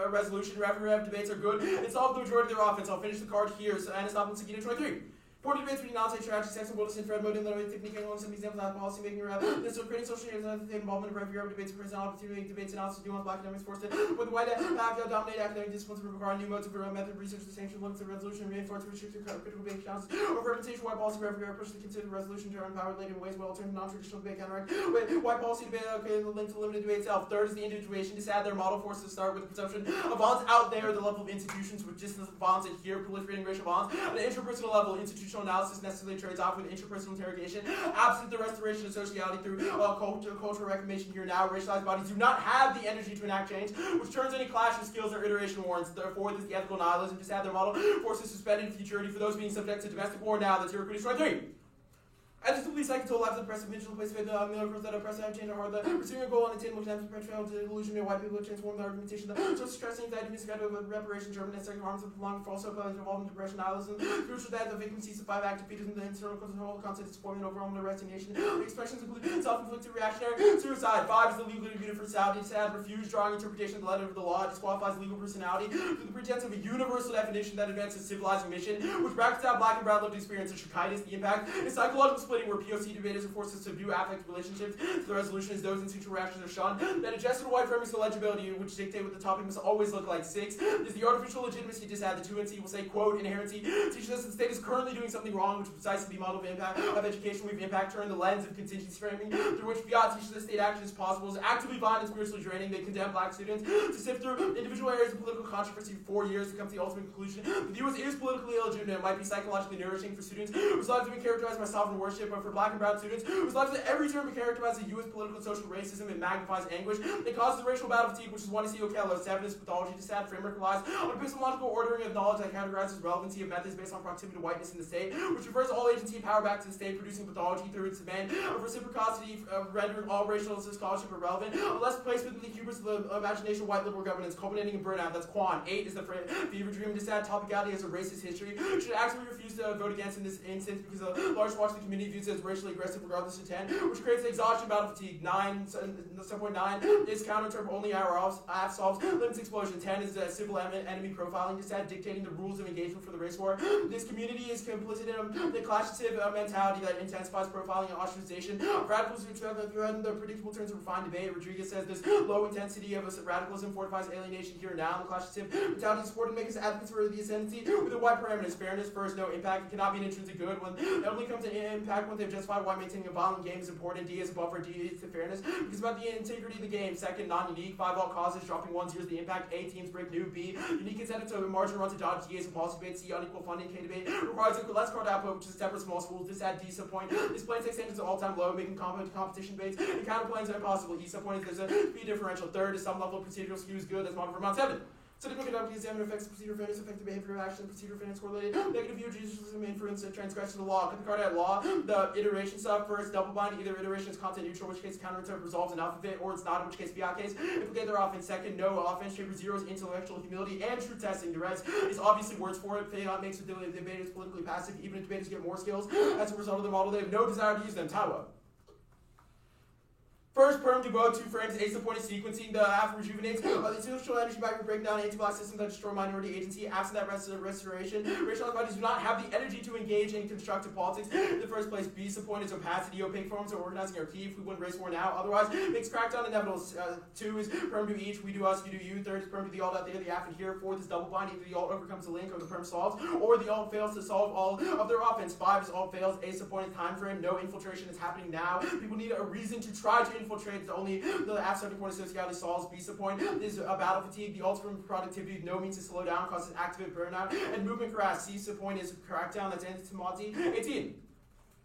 resolution. Rev debates are good and solve the majority of their offense. I'll finish the card here. So, and it's not 23. Important debates between non-state strategy, sex and Wilson, Fred Modin, literary technique, and some examples of policy making around. This is creating social change and involvement of every debates, personal opportunity, debates, analysis, nuance, black academics, forced it. With white dominate academic disciplines to require new modes of method, research, the sanction, limits of resolution, reinforce, restrict, critical debate challenges, over representation, white policy, every push to consider resolution to empower later ways, well alternative, non-traditional debate, counteract. White policy debate, okay, the link to limited debate itself. Third is the individuation. To add their model forces to start with the presumption of bonds out there, the level of institutions with just bonds in here, proliferating racial bonds. At an interpersonal level, institutional analysis necessarily trades off with interpersonal interrogation. Absent the restoration of sociality through cultural reclamation here now, racialized bodies do not have the energy to enact change, which turns any clash of skills or iteration warrants. Therefore, this is the ethical nihilism. Just add their model forces suspended futurity for those being subject to domestic war now. That's your 23. And just simply second to life of the press of vigil place with miracles that oppress and change are the pursuing a goal on attainable attempts to perpetuate the illusion of white people to transform the argumentation. The social stress, anxiety, misguided of reparation, German and second harms of prolonged false hope, involving depression, nihilism, spiritual death, the vacancies of 5 active defeatism, the internal control, concept, disappointment, overwhelming resignation. The expressions include self-inflicted reactionary suicide. 5 is the legal universality. Sad, refuse drawing interpretation of the letter of the law. Disqualifies legal personality through the pretense of a universal definition that advances civilizing mission, which brackets out black and brown lived experience of Shakaitis. The impact is psychological splitting, where POC debaters are forced to subdue affect relationships. The resolution is those institutional reactions are shunned. That adjusted white frameworks of legibility, which dictate what the topic must always look like. 6 is the artificial legitimacy just add. The 2NC will say, quote, inherency teaches us that the state is currently doing something wrong, which is precisely the model of impact of education. We've impact turned the lens of contingency framing through which fiat teaches that state action is possible, is actively violent and spiritually draining. They condemn black students to sift through individual areas of political controversy for 4 years to come to the ultimate conclusion. The US is politically illegitimate. It might be psychologically nourishing for students whose lives have been characterized by sovereign worship, but for black and brown students whose lives at every turn be characterized as U.S. political and social racism, it magnifies anguish. It causes racial battle fatigue, which is one to see Okello. 7 is pathology. To sad framework relies on epistemological ordering of knowledge that categorizes relevancy of methods based on proximity to whiteness in the state, which refers all agency and power back to the state, producing pathology through its demand of reciprocity, rendering all racial scholarship irrelevant. Less placed within the hubris of the imagination of white liberal governance, culminating in burnout. That's Quan. 8 is the fever dream. To sad topicality as a racist history. Should actively refuse to vote against in this instance because a large swath of the community views it as racially aggressive regardless of 10, which creates exhaustion, battle fatigue. 7.9 is counter-interp only hour half solves limits explosion. 10 is civil enemy profiling, just dictating the rules of engagement for the race war. This community is complicit in the classative mentality that intensifies profiling and ostracization. Radicals who threaten the predictable terms of refined debate. Rodriguez says this low intensity of radicalism fortifies alienation here and now. The classative mentality is supported to make us advocates for the ascendancy with a wide parameters. Fairness first, no impact. It cannot be an intrinsic good. When it only comes to impact when they've justified why maintaining a violent game is important. D is above for D is the fairness. Because about the integrity of the game. Second, non-unique. 5 all causes, dropping 1 zeros the impact. A, teams break new. B, unique incentive to margin run to dodge. D is a policy debate. C, unequal funding. K, debate requires equal less card output, which is a step for small schools. This at D sub point. This plan takes standards to all-time low, making competition debates and counterplans are impossible. E sub point is there's a speed differential. Third is some level of procedural skew is good. That's model for Mount 7. So to look at the examiner effects of procedural fairness, effective behavior of action, procedural fairness correlated, negative view, judicialism, inference, and transgression of the law. Cut the card at law, the iteration stuff first, double bind, either iteration is content neutral, in which case counterintuitive resolves enough of it, or it's not, in which case fiat case. Implicate their offense. Second, no offense, shaper zeros, intellectual humility, and truth testing. The rest is obviously words for it. Fiat makes the debaters politically passive, even if debaters get more skills. As a result of the model, they have no desire to use them. Tawa. First, perm to go 2 frames, A supported sequencing, the half rejuvenates, the institutional energy back break down anti-black systems that destroy minority agency. Absent that restoration, racialized bodies do not have the energy to engage in constructive politics. In the first place, B support is opacity, opaque forms of organizing are key if we win race war now. Otherwise, makes crackdown inevitable. 2 is perm to each, we do us, you do you. 3rd is perm to the alt out there, the aft and here. 4th is double bind, either the alt overcomes the link or the perm solves, or the alt fails to solve all of their offense. 5 is alt fails, A supporting time frame, no infiltration is happening now. People need a reason to try to infiltrate infiltrate only the F-70 point associated solves. Beta point is battle fatigue. The ultimate productivity, no means to slow down, causes activate burnout, and movement crash. Cisa point is crackdown, that's anti-Tamazi. 18.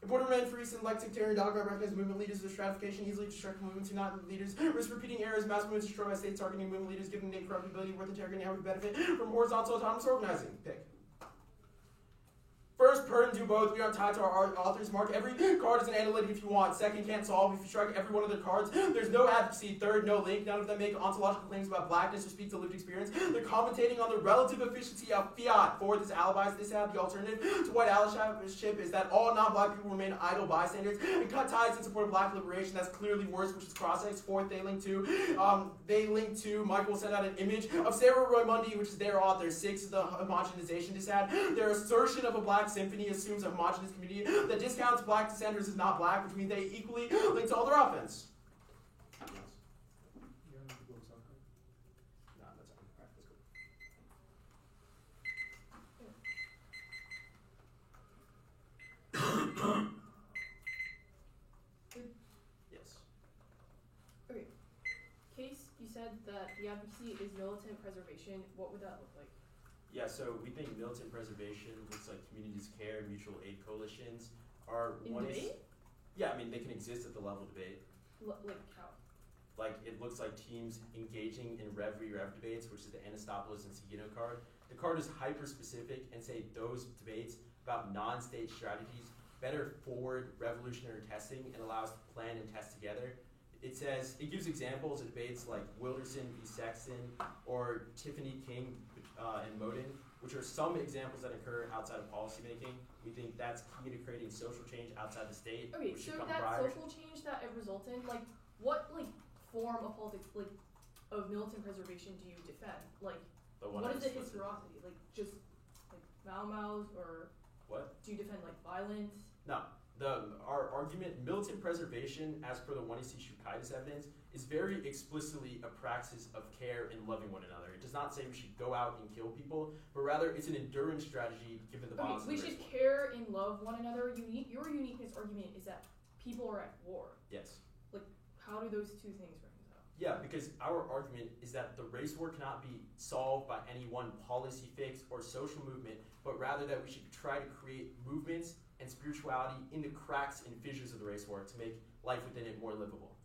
Important men for recent like sectarian dialogue recognize movement leaders as stratification, easily distract movements who not leaders, risk repeating errors, mass movements destroyed by state targeting movement leaders, given the incorruptibility worth interrogating how we benefit from horizontal autonomous organizing. Pick. First, per and do both. We aren't tied to our authors. Mark every card as an analytic if you want. Second, can't solve. If you strike every one of their cards, there's no advocacy. Third, no link. None of them make ontological claims about blackness or speak to lived experience. They're commentating on the relative efficiency of fiat. Fourth is alibis. This have the alternative to white allyship is that all non-black people remain idle bystanders and cut ties in support of black liberation. That's clearly worse, which is cross-ex. Fourth, they link to Michael will send out an image of Sarah Roymundi, which is their author. Six is the homogenization dissad. Their assertion of a black symphony assumes a homogenous community that discounts black dissenters as not black, which means they equally link to all their offense. Yes. No, that's fine. Alright, let's go. Yes. Okay. Case, you said that the advocacy is militant preservation. What would that look like? Yeah, so we think militant preservation looks like communities care, mutual aid coalitions are In one debate? Yeah, I mean they can exist at the level of debate. Like how? Like it looks like teams engaging in Rev debates, which is the Anastopoulos and Seguino card. The card is hyper specific and say those debates about non-state strategies better forward revolutionary testing and allows to plan and test together. It says, it gives examples of debates like Wilderson v. Sexton or Tiffany King and Modin, which are some examples that occur outside of policymaking. We think that's key to creating social change outside the state. Okay, which so should come that prior. social change that it results in, like, what, like, form of politics, like, of militant preservation do you defend? Like, The one what I is the just listed. historicity? Like, just, like, Mau, or What? do you defend, like, violence? No. Our argument, militant preservation, as per the 1EC Shukaitis evidence, is very explicitly a praxis of care and loving one another. It does not say we should go out and kill people, but rather it's an endurance strategy given the Okay, bonds. we should care and love one another. Your uniqueness argument is that people are at war. Yes. How do those two things reconcile? Yeah, because our argument is that the race war cannot be solved by any one policy fix or social movement, but rather that we should try to create movements and spirituality in the cracks and fissures of the race war to make life within it more livable.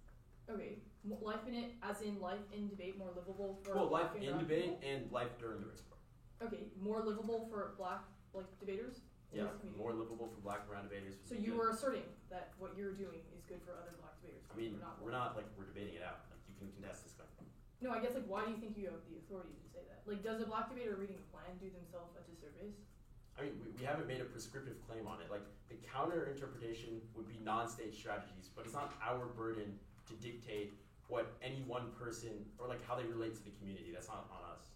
Okay, life in it, as in life in debate, more livable for Well, life black and in brown debate people? and life during the race war. Okay, more livable for black, like, debaters? in Yeah, this community? more livable for black and brown debaters. So you were asserting that what you're doing is good for other black debaters. I mean, or we're not like we're debating it out. Like you can contest this claim. No, I guess, like, why do you think you have the authority to say that? Like, does a black debater reading a plan do themselves a disservice? I mean, we haven't made a prescriptive claim on it. Like the counter interpretation would be non-state strategies, but it's not our burden to dictate what any one person or like how they relate to the community. That's not on us.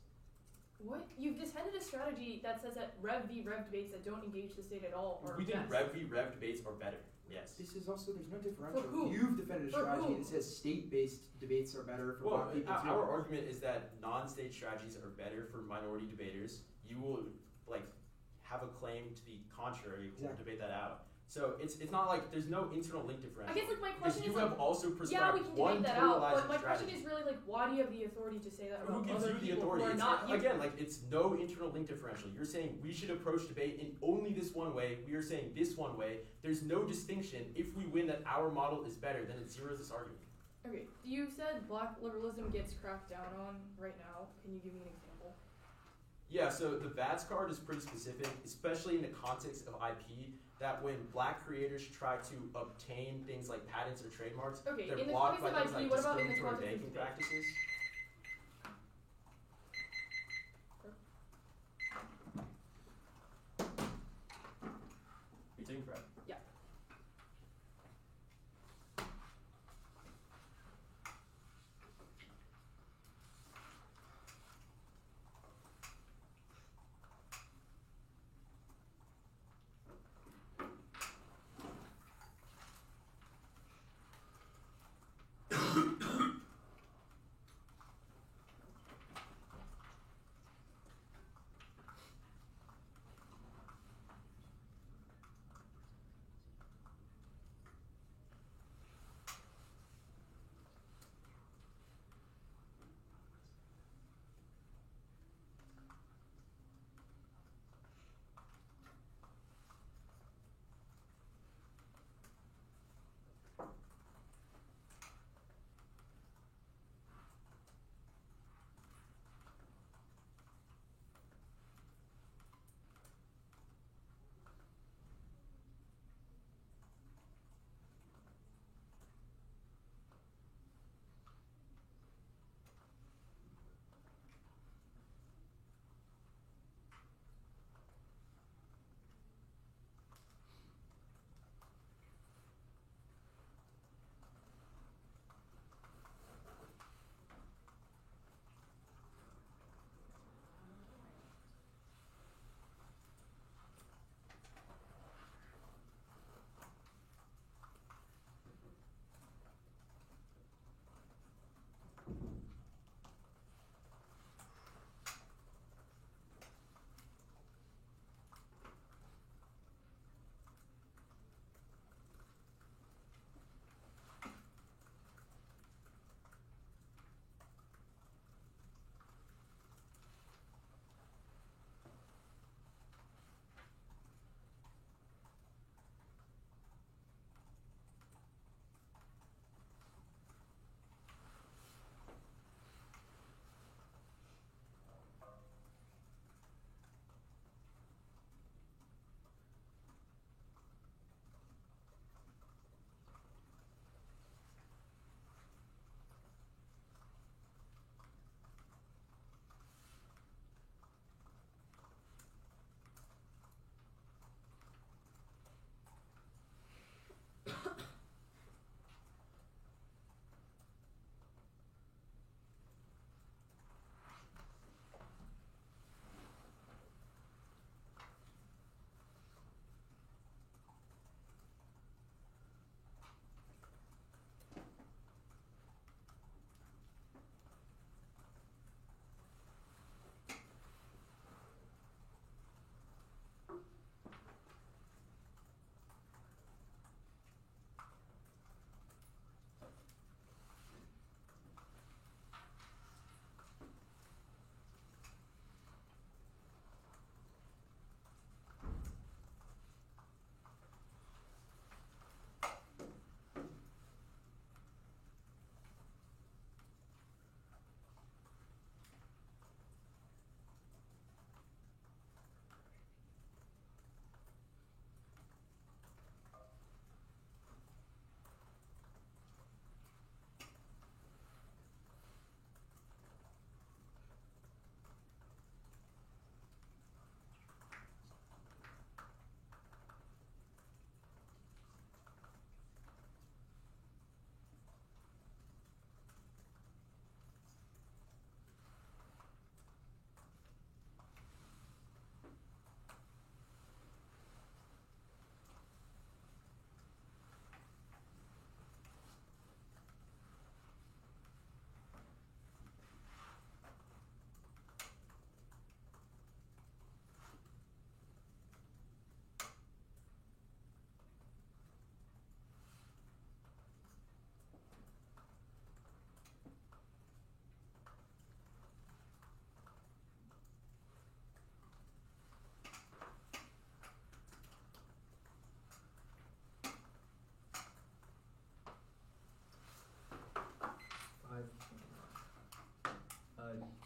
What? You've defended a strategy that says that Rev v. Rev debates that don't engage the state at all are We think best. Rev v. Rev debates are better. Yes. This is also, there's no differential. who? You've defended a For strategy who? that says state-based debates are better for Well, black people too. our argument is that non-state strategies are better for minority debaters. You will like have a claim to the contrary. We'll Exactly. debate that out. So it's not like there's no internal link differential. I guess, like, my Because question you is, have like, also yeah, prescribed we can one debate that out, but pluralizing my question strategy. is really, like, why do you have the authority to say that Who about gives other you the people authority? who are It's not you? again, like it's no internal link differential. You're saying we should approach debate in only this one way. We are saying this one way. There's no distinction. If we win that our model is better, then it zeroes this argument. Okay, you said black liberalism gets cracked down on right now. Can you give me an example? Yeah, so the VATS card is pretty specific, especially in the context of IP, that when black creators try to obtain things like patents or trademarks, Okay, they're in the blocked by context of things IP, like what about in the discriminatory context of banking debate? practices. You taking prep? Yeah.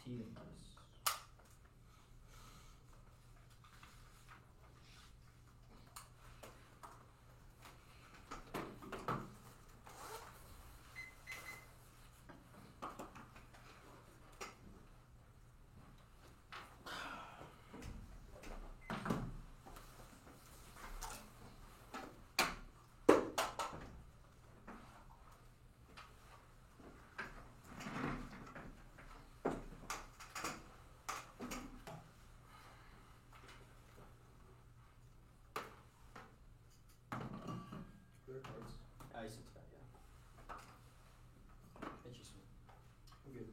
teams. Clear cards. Ice it's bad, yeah. Interesting. I'm good.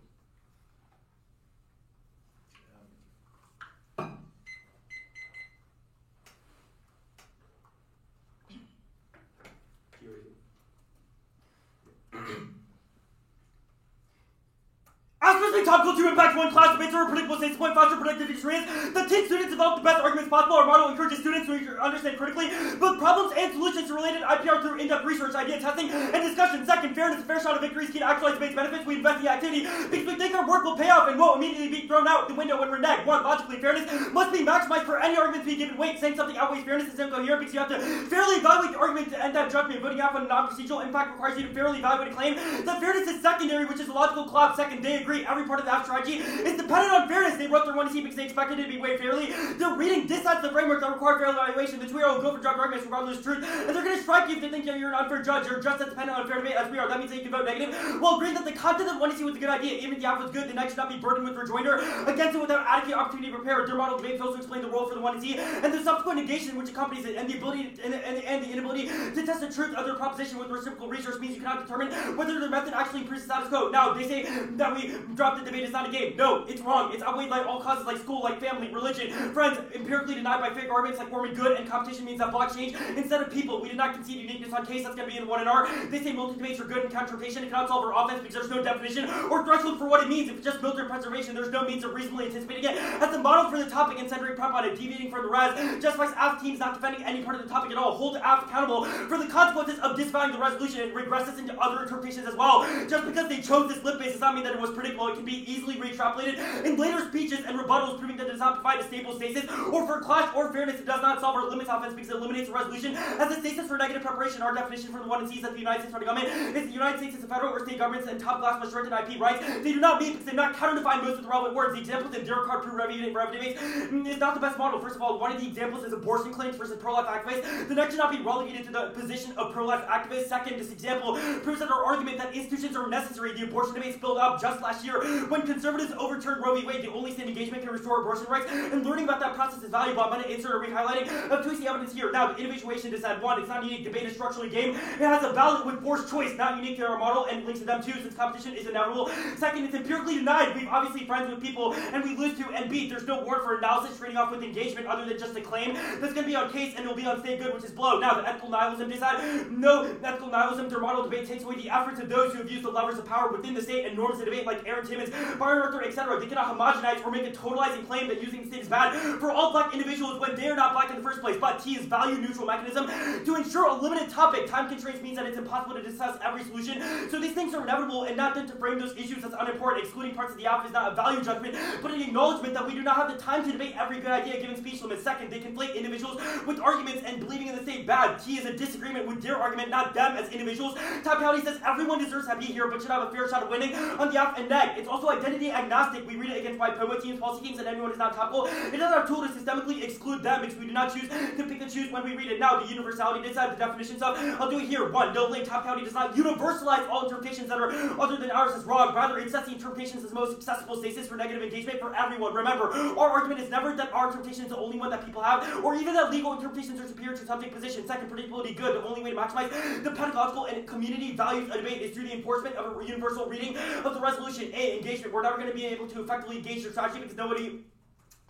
As specific top culture impact one class debates are predictable states point faster predictive experience. The teach students develop the best arguments possible. Our model encourages students to understand critically both problems and solutions to related IPR through in-depth research, idea testing, and discussion. Second, fairness, a fair shot of victories, key to actualize debates benefits. We invest in the activity because we think our work will pay off and won't immediately be thrown out the window when we're negged. One, logically, fairness must be maximized for any argument to be given weight. Saying something outweighs fairness is incoherent because you have to fairly evaluate the argument to end that judgment. Voting out on a non-procedural impact requires you to fairly evaluate a claim. The fairness is secondary, which is a logical collapse. Second, they agree. Every part of the abstract strategy is dependent on fairness. They wrote their 1C because they expected it to be weighed fairly. They're reading this side of the framework that require fair evaluation. The two-year-old will go for drug arguments regardless of truth, and they're going to strike you if they think you're an unfair judge. You're just as dependent on fair debate as we are. That means that you can vote negative while agreeing that the content of 1C was a good idea. Even if the app was good, the night should not be burdened with rejoinder against it without adequate opportunity to prepare. Their model debate fails to explain the role for the 1C and the subsequent negation which accompanies it, and the ability and the inability to test the truth of their proposition with reciprocal research means you cannot determine whether their method actually improves the status quo. Now, they say that we dropped the debate is not a game. No, it's wrong. It's outweighed by all causes like school, like family, religion, friends, empirically denied by fake arguments like forming good, and competition means that blocks change instead of people. We did not concede uniqueness on case. That's going to be in 1 and R. They say military debates are good and counter-rotation. It cannot solve our offense because there's no definition or threshold for what it means. If it's just military preservation, there's no means of reasonably anticipating it. As the model for the topic and centering prep on it, deviating from the res, justifies AF teams not defending any part of the topic at all. Hold AF accountable for the consequences of disavowing the resolution and regresses into other interpretations as well. Just because they chose this lip base does not mean that it was predictable. It can be easily re-extrapolated in later speeches and rebuttals, proving that it does not provide a stable stasis or for clash or fairness. It does not solve or limits offense because it eliminates the resolution as a stasis for negative preparation. Our definition for the 1 and C is that the United States federal government is the United States as a federal or state governments and top class must strengthen IP rights. They do not mean because they've not counter-defined most of the relevant words. The examples in Derek Card pre-rev debates is not the best model. First of all, one of the examples is abortion claims versus pro-life activists. The next should not be relegated to the position of pro-life activists. Second, this example proves that our argument that institutions are necessary. The abortion debate spilled up just last year when conservatives overturned Roe v. Wade. The only state engagement can restore abortion rights, and learning about that process is valuable. I'm going to insert a re-highlighting of Twisty evidence here. Now, the individuation is at 1. It's not unique. Debate is structurally game. It has a ballot with forced choice, not unique to our model, and links to them too, since competition is inevitable. Second, it's empirically denied. We've obviously friends with people, and we lose to and beat. There's no warrant for analysis trading off with engagement other than just a claim that's going to be on case and will be on state good, which is blow. Now, the ethical nihilism decide. No ethical nihilism. Their model debate takes away the efforts of those who have used the levers of power within the state and norms of debate, like Aaron Timmons, Byron Arthur, etc. They cannot homogenize or make a totalizing claim that using the state is bad for all black individuals when they are not black in the first place. But T is value neutral mechanism to ensure a limited topic. Time constraints means that it's impossible to discuss every solution. So these things are inevitable and not meant to frame those issues as unimportant. Excluding parts of the app is not a value judgment, but an acknowledgement that we do not have the time to debate every good idea given speech limits. Second, they conflate individuals with arguments and believing in the state bad. T is a disagreement with their argument, not them as individuals. Top County says everyone deserves to be here, but should have a fair shot of winning on the app and neg. It's also identity agnostic. We read it against white POA teams, policy teams, and anyone is not topical. It does our tool to systemically exclude them because we do not choose to pick and choose when we read it. Now, the universality decide the definitions of. I'll do it here. 1. No link. Top County does not universalize all interpretations that are other than ours as wrong. Rather, it sets the interpretations as the most accessible stasis for negative engagement for everyone. Remember, our argument is never that our interpretation is the only one that people have, or even that legal interpretations are superior to subject position. Second, predictability good. The only way to maximize the pedagogical and community values of debate is through the enforcement of a universal reading of the resolution. A. Engagement. We're never going to be able to effectively engage your strategy because nobody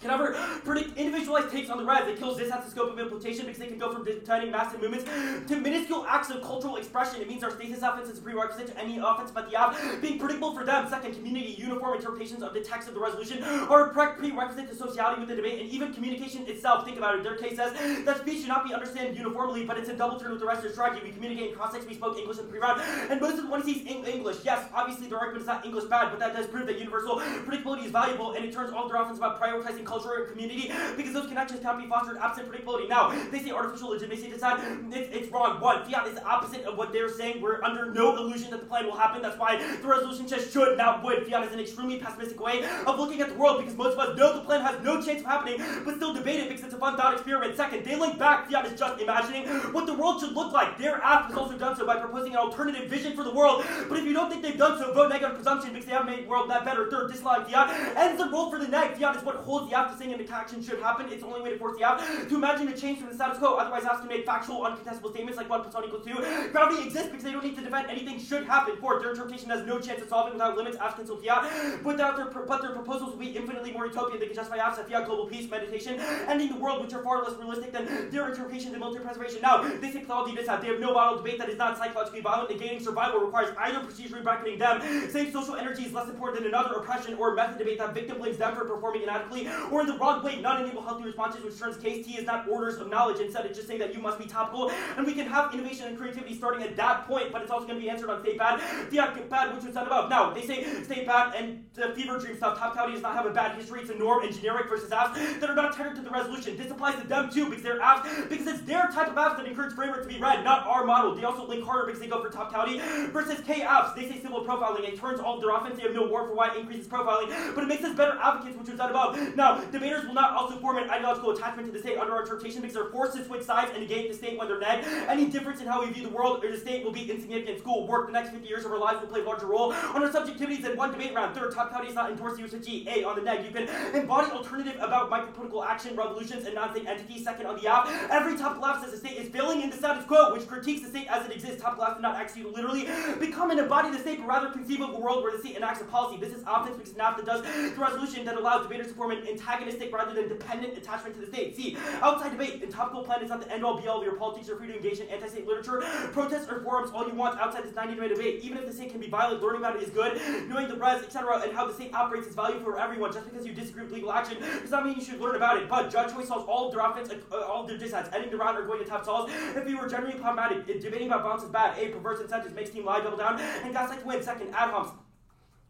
can ever predict individualized takes on the res. It kills this at the scope of implementation because they can go from tiny massive movements to minuscule acts of cultural expression. It means our stasis offense is a prerequisite to any offense but the app being predictable for them. Second, community uniform interpretations of the text of the resolution are a prerequisite to sociality with the debate and even communication itself. Think about it. Their case says that speech should not be understood uniformly, but it's in double turn with the rest of their strategy. We communicate in context, we spoke English in the pre-round, and most of the one sees English. Yes, obviously their argument is not English bad, but that does prove that universal predictability is valuable, and it turns all their offense about prioritizing culture and community because those connections cannot be fostered absent predictability. Now, they say artificial legitimacy to that. It's wrong. One, fiat is the opposite of what they're saying. We're under no illusion that the plan will happen. That's why the resolution says should, not would. Fiat is an extremely pessimistic way of looking at the world because most of us know the plan has no chance of happening, but still debate it because it's a fun thought experiment. Second, they link back. Fiat is just imagining what the world should look like. Their app has also done so by proposing an alternative vision for the world. But if you don't think they've done so, vote negative presumption because they haven't made the world that better. Third, disallowing fiat ends the role for the neg. Fiat is what holds the app to saying an action should happen. It's the only way to force the app to imagine a change from the status quo. Otherwise, apps can make factual, uncontestable statements like 1 + 1 = 2. Gravity exists because they don't need to defend anything should happen. Fourth, their interpretation has no chance of solving without limits. Apps cancel fiat, but their proposals will be infinitely more utopian. They can justify apps at fiat, global peace, meditation, ending the world, which are far less realistic than their interpretations of military preservation. Now, they say pathology does that. They have no model debate that is not psychologically violent. Negating survival requires either procedure bracketing them, saying social energy is less important than another oppression, or method debate that victim blames them for performing inadequately, or in the wrong way, not enable healthy responses, which turns case T is not orders of knowledge. Instead, it's just saying that you must be topical, and we can have innovation and creativity starting at that point, but it's also going to be answered on state bad, fiat bad, which was done above. Now, they say state bad and the fever dream stuff. Topicality does not have a bad history. It's a norm and generic versus apps that are not tethered to the resolution. This applies to them too, because they're apps, because it's their type of apps that encourage framework to be read, not our model. They also link harder because they go for topicality versus K apps. They say civil profiling. It turns all of their offense. They have no warrant for why it increases profiling, but it makes us better advocates, which was done above. Now, debaters will not also form an ideological attachment to the state under our interpretation because they're forced to switch sides and negate the state when they're neg. Any difference in how we view the world or the state will be insignificant. School, work, the next 50 years of our lives will play a larger role on our subjectivities than one debate round. Third, topicality is not endorsed USG. A, on the neg, you can embody alternative about micropolitical action, revolutions, and non-state entities. Second, on the app, every topical app says the state is failing in the status quo, which critiques the state as it exists. Topical apps do not actually literally become and embody the state, but rather conceive of a world where the state enacts a policy. This is offense because NAFTA does the resolution that allows debaters to form an antagonistic rather than dependent attachment to the state. C, outside debate, the topical plan is not the end-all be-all. Your politics are free to engage in anti-state literature, protests, or forums all you want outside this 90-minute debate. Even if the state can be violent, learning about it is good. Knowing the res, etc., and how the state operates is valuable for everyone. Just because you disagree with legal action does not mean you should learn about it. But judge choice solves all of their offense, all of their dissents. Ending the round or going to top solves. If we were genuinely pragmatic, debating about violence is bad. A, perverse incentives makes team lie, double down, and gaslight to win. Second, ad homs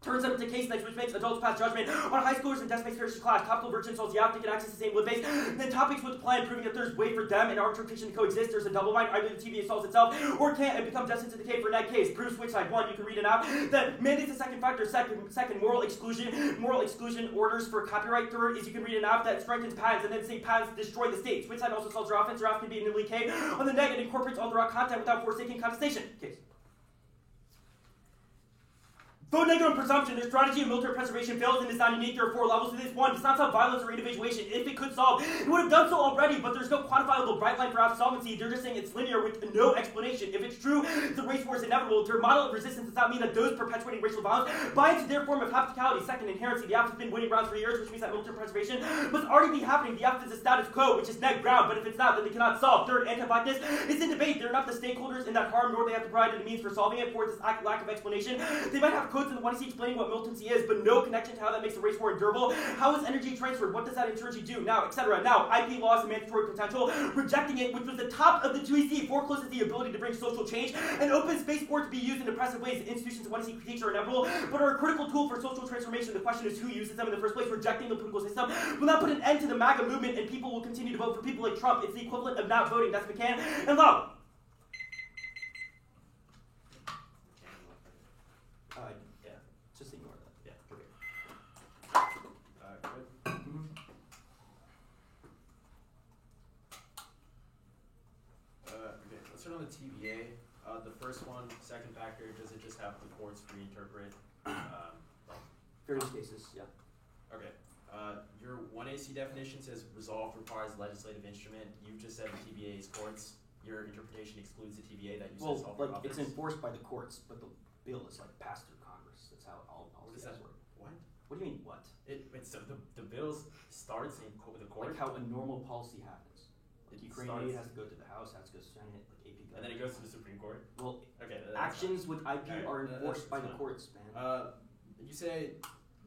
turns them into case next, which makes adults pass judgment on high schoolers and desk-based versus class. Topical version solves the app to get access to the same lib base. Then topics with the plan, proving that there's way for them and our interpretation to coexist. There's a double bind. Either the TVA solves itself or it can't and become destined to decay for neg case. Prove switch side. One, you can read an app that mandates a second factor. Second, moral exclusion orders for copyright. Third is you can read an app that strengthens patents and then say patents destroy the state. Switch side also solves your offense. Your app can be nimbly K on the neg and incorporates all the raw content without forsaking contestation. Case. Vote negative on presumption. Their strategy of military preservation fails and is not unique. There are 4 levels to this. 1, does not solve violence or individuation. If it could solve, it would have done so already, but there's no quantifiable bright line for app solvency. They're just saying it's linear with no explanation. If it's true, the race war is inevitable. Their model of resistance does not mean that those perpetuating racial violence buy into their form of topicality. Second, inherency. The app has been winning rounds for years, which means that military preservation must already be happening. The app is a status quo, which is neg ground, but if it's not, then they cannot solve. Third, anti-blackness is in debate. They're not the stakeholders in that harm, nor they have to provide any means for solving it. Fourth, this lack of explanation. They might have codes in the 1C explaining what militancy is, but no connection to how that makes the race war endurable. How is energy transferred? What does that insurgency do? Now, etc. Now, IP laws and mandatory potential. Rejecting it, which was the top of the 2EC, forecloses the ability to bring social change and open space for it to be used in oppressive ways. The institutions of 1C critiques are inevitable, but are a critical tool for social transformation. The question is who uses them in the first place. Rejecting the political system will not put an end to the MAGA movement, and people will continue to vote for people like Trump. It's the equivalent of not voting. That's McCann and Lowe. Just ignore that. Yeah. Okay. Good. Okay, let's start on the TVA. The first one, second factor, does it just have the courts reinterpret? Various cases, yeah. Okay. Your 1AC definition says resolve requires legislative instrument. You just said the TVA is courts. Your interpretation excludes the TVA that you said solve Well, like offense. it's enforced by the courts, but the bill is like passed through Congress. That's how all What does cases that work. What? What do you mean, what? So the bills starts in the court. Like how a normal policy happens. Like It Ukraine starts- aid has to go to the House, has to go to Senate, like AP and then it goes to the Supreme Court. Well, Okay. That's actions with IP Alright, are that's enforced by the fine. courts, man. You say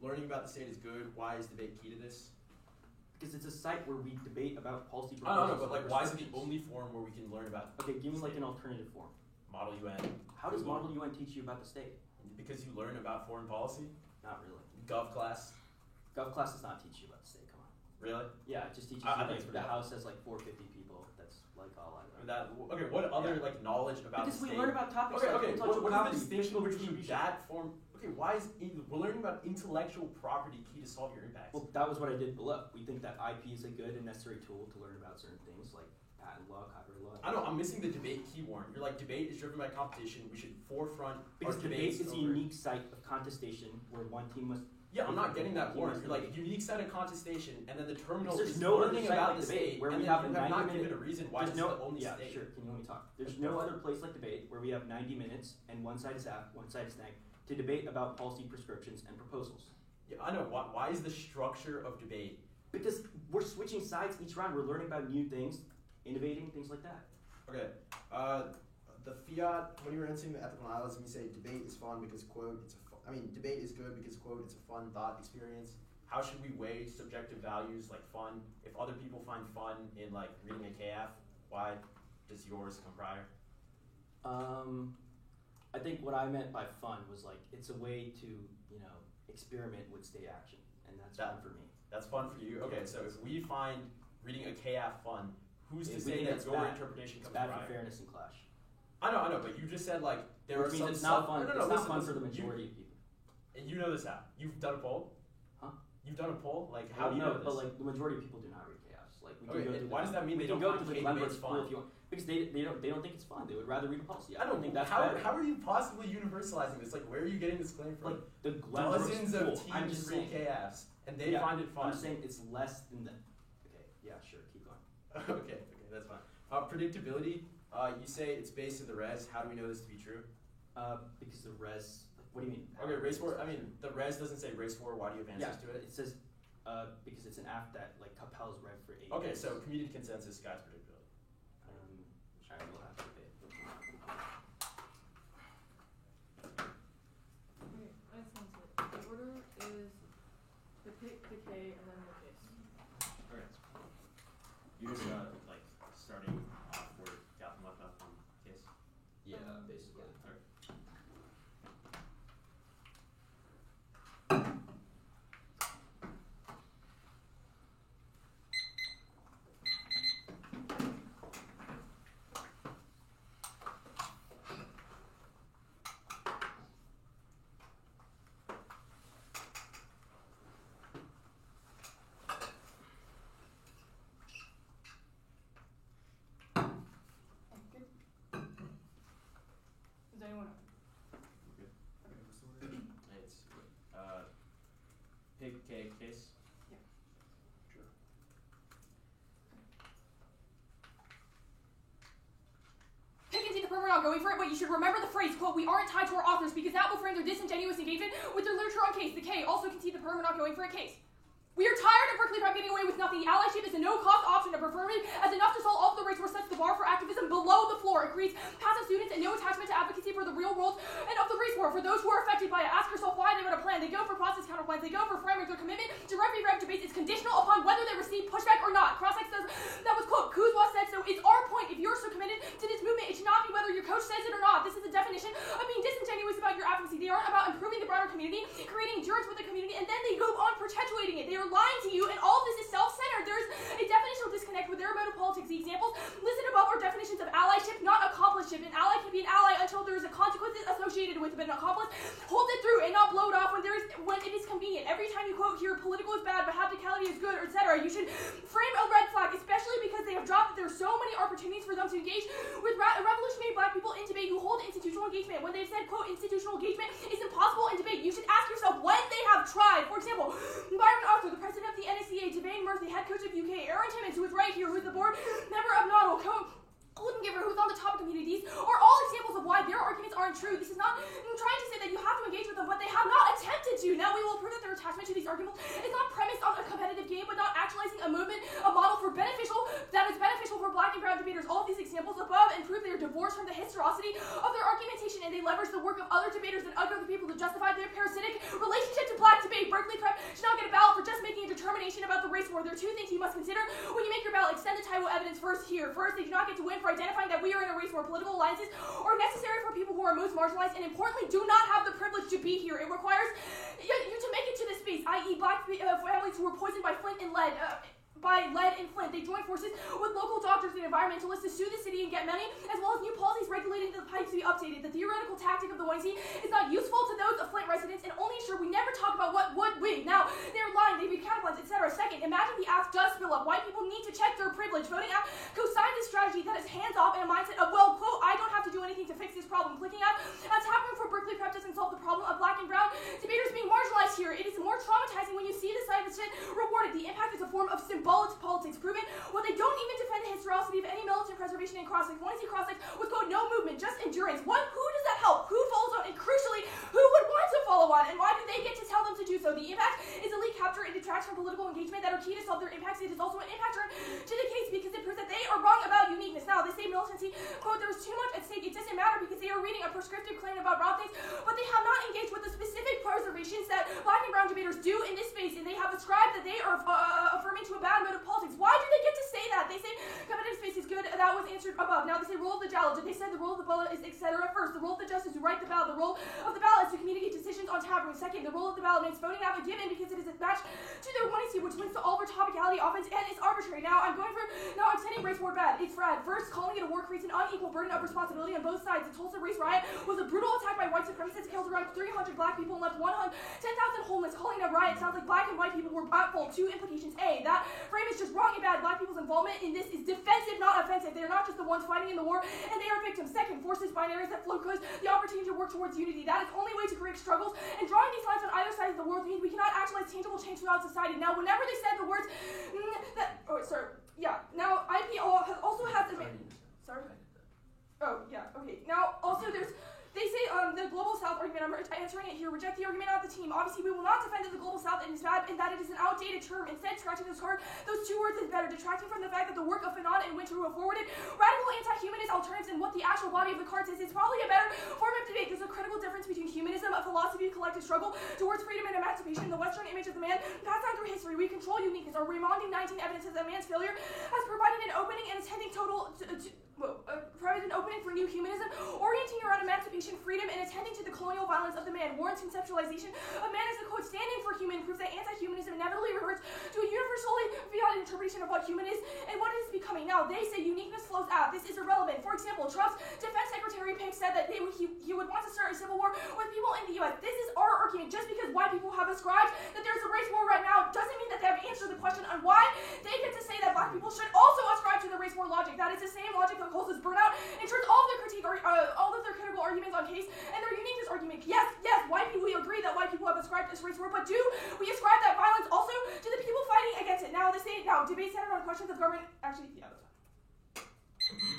learning about the state is good. Why is debate key to this? Because it's a site where we debate about policy I don't know, proposals. but like, and why is it the restrictions. only forum where we can learn about Okay, give me like an alternative form. Model UN? How does Google. Model UN teach you about the state? Because you learn about foreign policy. Not really. Gov class. Gov class does not teach you about the state. Come on. Really? Yeah, it just teaches I you think like it's the pretty House has like 450 people. That's like all I I know. mean, okay. What other like knowledge about Because the we state? learn about topics Okay, like okay. intellectual What is the property, distinction fiscal between distribution. that form? Okay, why is we're learning about intellectual property key to solve your impacts? Well, that was what I did below. We think that IP is a good and necessary tool to learn about certain things like patent law, copyright law. I know I'm missing the debate key, Warren. You're like debate is driven by competition. We should forefront Because our debate debates is a over. unique site of contestation where one team must. Yeah, I'm not getting that, Warren. Team You're like must unique site of contestation, and then the terminal There's is no other learning site about like the debate state, where and we then have you a have not 90 given minute- a reason why There's this no, is the only yeah, state. sure. Can you let me talk? There's no other place like debate where we have 90 minutes and one side is app, one side is neg to debate about policy prescriptions and proposals. Yeah, I know. Why is the structure of debate? Because we're switching sides each round. We're learning about new things, innovating, things like that. Okay. The fiat, when you were answering the ethical nihilism, you say debate is fun because, quote, debate is good because, quote, it's a fun thought experience. How should we weigh subjective values like fun? If other people find fun in like reading a KF, why does yours come prior? I think what I meant by fun was like it's a way to, experiment with state action, and that's That- fun for me. That's fun for you. Okay, so if we find reading a KF fun, who's to We say think that that's your bad. interpretation It's comes bad prior? for fairness and clash. I know, but you just said like there Which are means some it's not fun. No, It's listen, not fun for the listen. majority of people. And you know this how? You've done a poll? Huh? You've done a poll? Like how Well, do you no, know this? but like the majority of people do not read chaos. Like we can Okay, go and to why the, does that mean we they can don't go find to the Kate Glenbrook Bates school fun? if you want, because they don't think it's fun. They would rather read a policy. I don't think that's how, better. how are you possibly universalizing this? Like where are you getting this claim from? Like the Glenbrook Dozens school. of I'm teams just read saying. KFs and they Yeah, find it fun. I'm saying it's less than the. Okay, yeah, sure, keep going. okay, that's fine. Predictability, you say it's based in the res. How do we know this to be true? Because the res. What do you mean? Okay, race war. I mean, the res doesn't say race war. Why do you have Yeah, answers to it? it says because it's an app that like compels rev for 8 Okay, years. so community consensus guides predictability. I will have to pay. Okay, I just want to. The order is the pick, the K, and then the case. Okay. You're just like starting off where Gotham left off on case. Yeah, basically. Okay. Does anyone know? It's pig K case. Pick and see the program, not going for it, but you should remember the phrase, quote, we aren't tied to our authors because that will frame their disingenuous engagement with their literature on case. The K also concede the program, not going for a case. We are tired of Berkeley Prep getting away with nothing. The allyship is a no-cost option, and preferably as enough to solve all of the rates where sets the bar for activism below the floor. It creates passive students and no attachment to advocacy for the real world and of the race war. For those who are affected by it, ask yourself why they wrote a plan. They go for process counterplans. They go for frameworks. Their commitment to rev debates is conditional upon whether they receive pushback or not. Crossex says that was, quote, Kuzwa said so. It's our point. If you're so committed to this movement, it should not be whether your coach says it or not. This is the definition of being disingenuous about your advocacy. They aren't about improving the broader community, creating endurance with the community, and then they go on perpetuating it. They are lying to you, and all of this is self-centered. There's a definitional disconnect with their mode of politics. The examples listed above are definitions of allyship, not accomplishment. An ally can be an ally until there is a consequences associated with it, but an accomplice holds it through and not blow it off when it is convenient. Every time you quote here, political is bad, but hapticality is good, etc., you should frame a red flag, especially because they have dropped that there are so many opportunities for them to engage with revolutionary black people in debate who hold institutional engagement. When they've said, quote, institutional engagement is impossible in debate, you should ask yourself when they have tried. For example, Byron Arthur, the president of the NSCA, Devane Murphy, head coach of UK, Aaron Timmons, who is right here, who is the board member of Noddle, Golden Giver, who's on the topic communities, are all examples of why their arguments aren't true. This is not trying to say that you have to engage with them, but they have not attempted to. Now we will prove that their attachment to the divorced from the historicity of their argumentation, and they leverage the work of other debaters and other people to justify their parasitic relationship to black debate. Berkeley Prep should not get a ballot for just making a determination about the race war. There are two things you must consider when you make your ballot. Extend the title evidence first here. First, they do not get to win for identifying that we are in a race war. Political alliances are necessary for people who are most marginalized, and importantly, do not have the privilege to be here. It requires you to make it to this space, i.e. black families who were poisoned by Flint and lead. They joined forces with local doctors and environmentalists to sue the city and get money, as well as new policies regulating the pipes to be updated. The theoretical tactic of the Weinstein is not useful to those of Flint residents, and only ensure we never talk about what would we. Now, they're lying, they'd be cannibalized, etc. Second, imagine the act does spill up. White people need to check their privilege. Voting out co-signs a strategy that is hands-off and a mindset of, well, quote, I don't have to do anything to fix this problem. Clicking out a tap room for Berkeley Prep doesn't solve the problem of black and brown debaters being marginalized here. It is more traumatizing when you see the side of the shit rewarded. The impact is a form of symbolic politics, proven when they don't even defend the historicity of any militant preservation in cross-links. Want to see cross-links with, quote, no movement, just endurance. Who does that help? Who follows on? And crucially, who would want to follow on? And why do they get to tell them to do so? The impact is elite capture and detracts from political engagement that are key to solve their impacts. It is also an impact turn to the case because it proves that they are wrong about uniqueness. Now, they say militancy, quote, there is too much at stake. It doesn't matter because they are reading a prescriptive claim about raw things, but they have not engaged with the specific preservations that black and brown debaters do in this space, and they have ascribed that they are affirming to a bad mode of politics. Why do they get to say that? They say competitive space is good. That was answered above. Now they say role of the delegate. They said the role of the ballot is etc. First, the role of the justice to write the ballot. The role of the ballot is to communicate decisions on tap room. Second, the role of the ballot makes voting out a given because it is attached to their wanting to, which links to all of our topicality, offense, and it's arbitrary. Now I'm saying race war bad. It's Fred. First, calling it a war creates an unequal burden of responsibility on both sides. The Tulsa race riot was a brutal attack by white supremacists, killed around 300 black people and left 10,000 homeless. Calling it a riot sounds like black and white people were at fault. Two implications. A, that frame is just wrong and bad. Black people's involvement in this is defensive, not offensive. They are not just the ones fighting in the war, and they are victims. Second, forces binaries that flow cause the opportunity to work towards unity. That is the only way to create struggles, and drawing these lines on either side of the world means we cannot actualize tangible change throughout society. Now, whenever they said the words, now IPO also has a... Sorry? Oh, yeah, okay. Now, also they say the Global South argument, I'm answering it here, reject the argument of the team. Obviously, we will not defend that the Global South is bad and that it is an outdated term. Instead, scratching those two words is better, detracting from the fact that the work of Fanon and Winter who have forwarded radical anti-humanist alternatives and what the actual body of the card says is probably a better form of debate. There's a critical difference between humanism, a philosophy of collective struggle towards freedom and emancipation, the Western image of the man passed down through history. We control uniqueness. Our remanding 19 evidences that man's failure has provided an opening and is heading provided an opening for new humanism, orienting around emancipation, freedom, and attending to the colonial violence of the man. Warren's conceptualization of man as a quote standing for human proves that anti-humanism inevitably reverts to a universally valid interpretation of what human is and what it is becoming. Now, they say uniqueness flows out. This is irrelevant. For example, Trump's Defense Secretary Pence said that he would want to start a civil war with people in the U.S. This is our argument. Just because white people have ascribed that there's a race war right now doesn't mean that they have answered the question on why they get to say that black people should also ascribe to the race war logic. That is the same logic that causes burnout and turns all of their critical arguments on case and their uniqueness argument. Yes, white people, we agree that white people have ascribed this race war, but do we ascribe that violence also to the people fighting against it? Now, debate centered on questions of government. Actually, yeah, that's fine.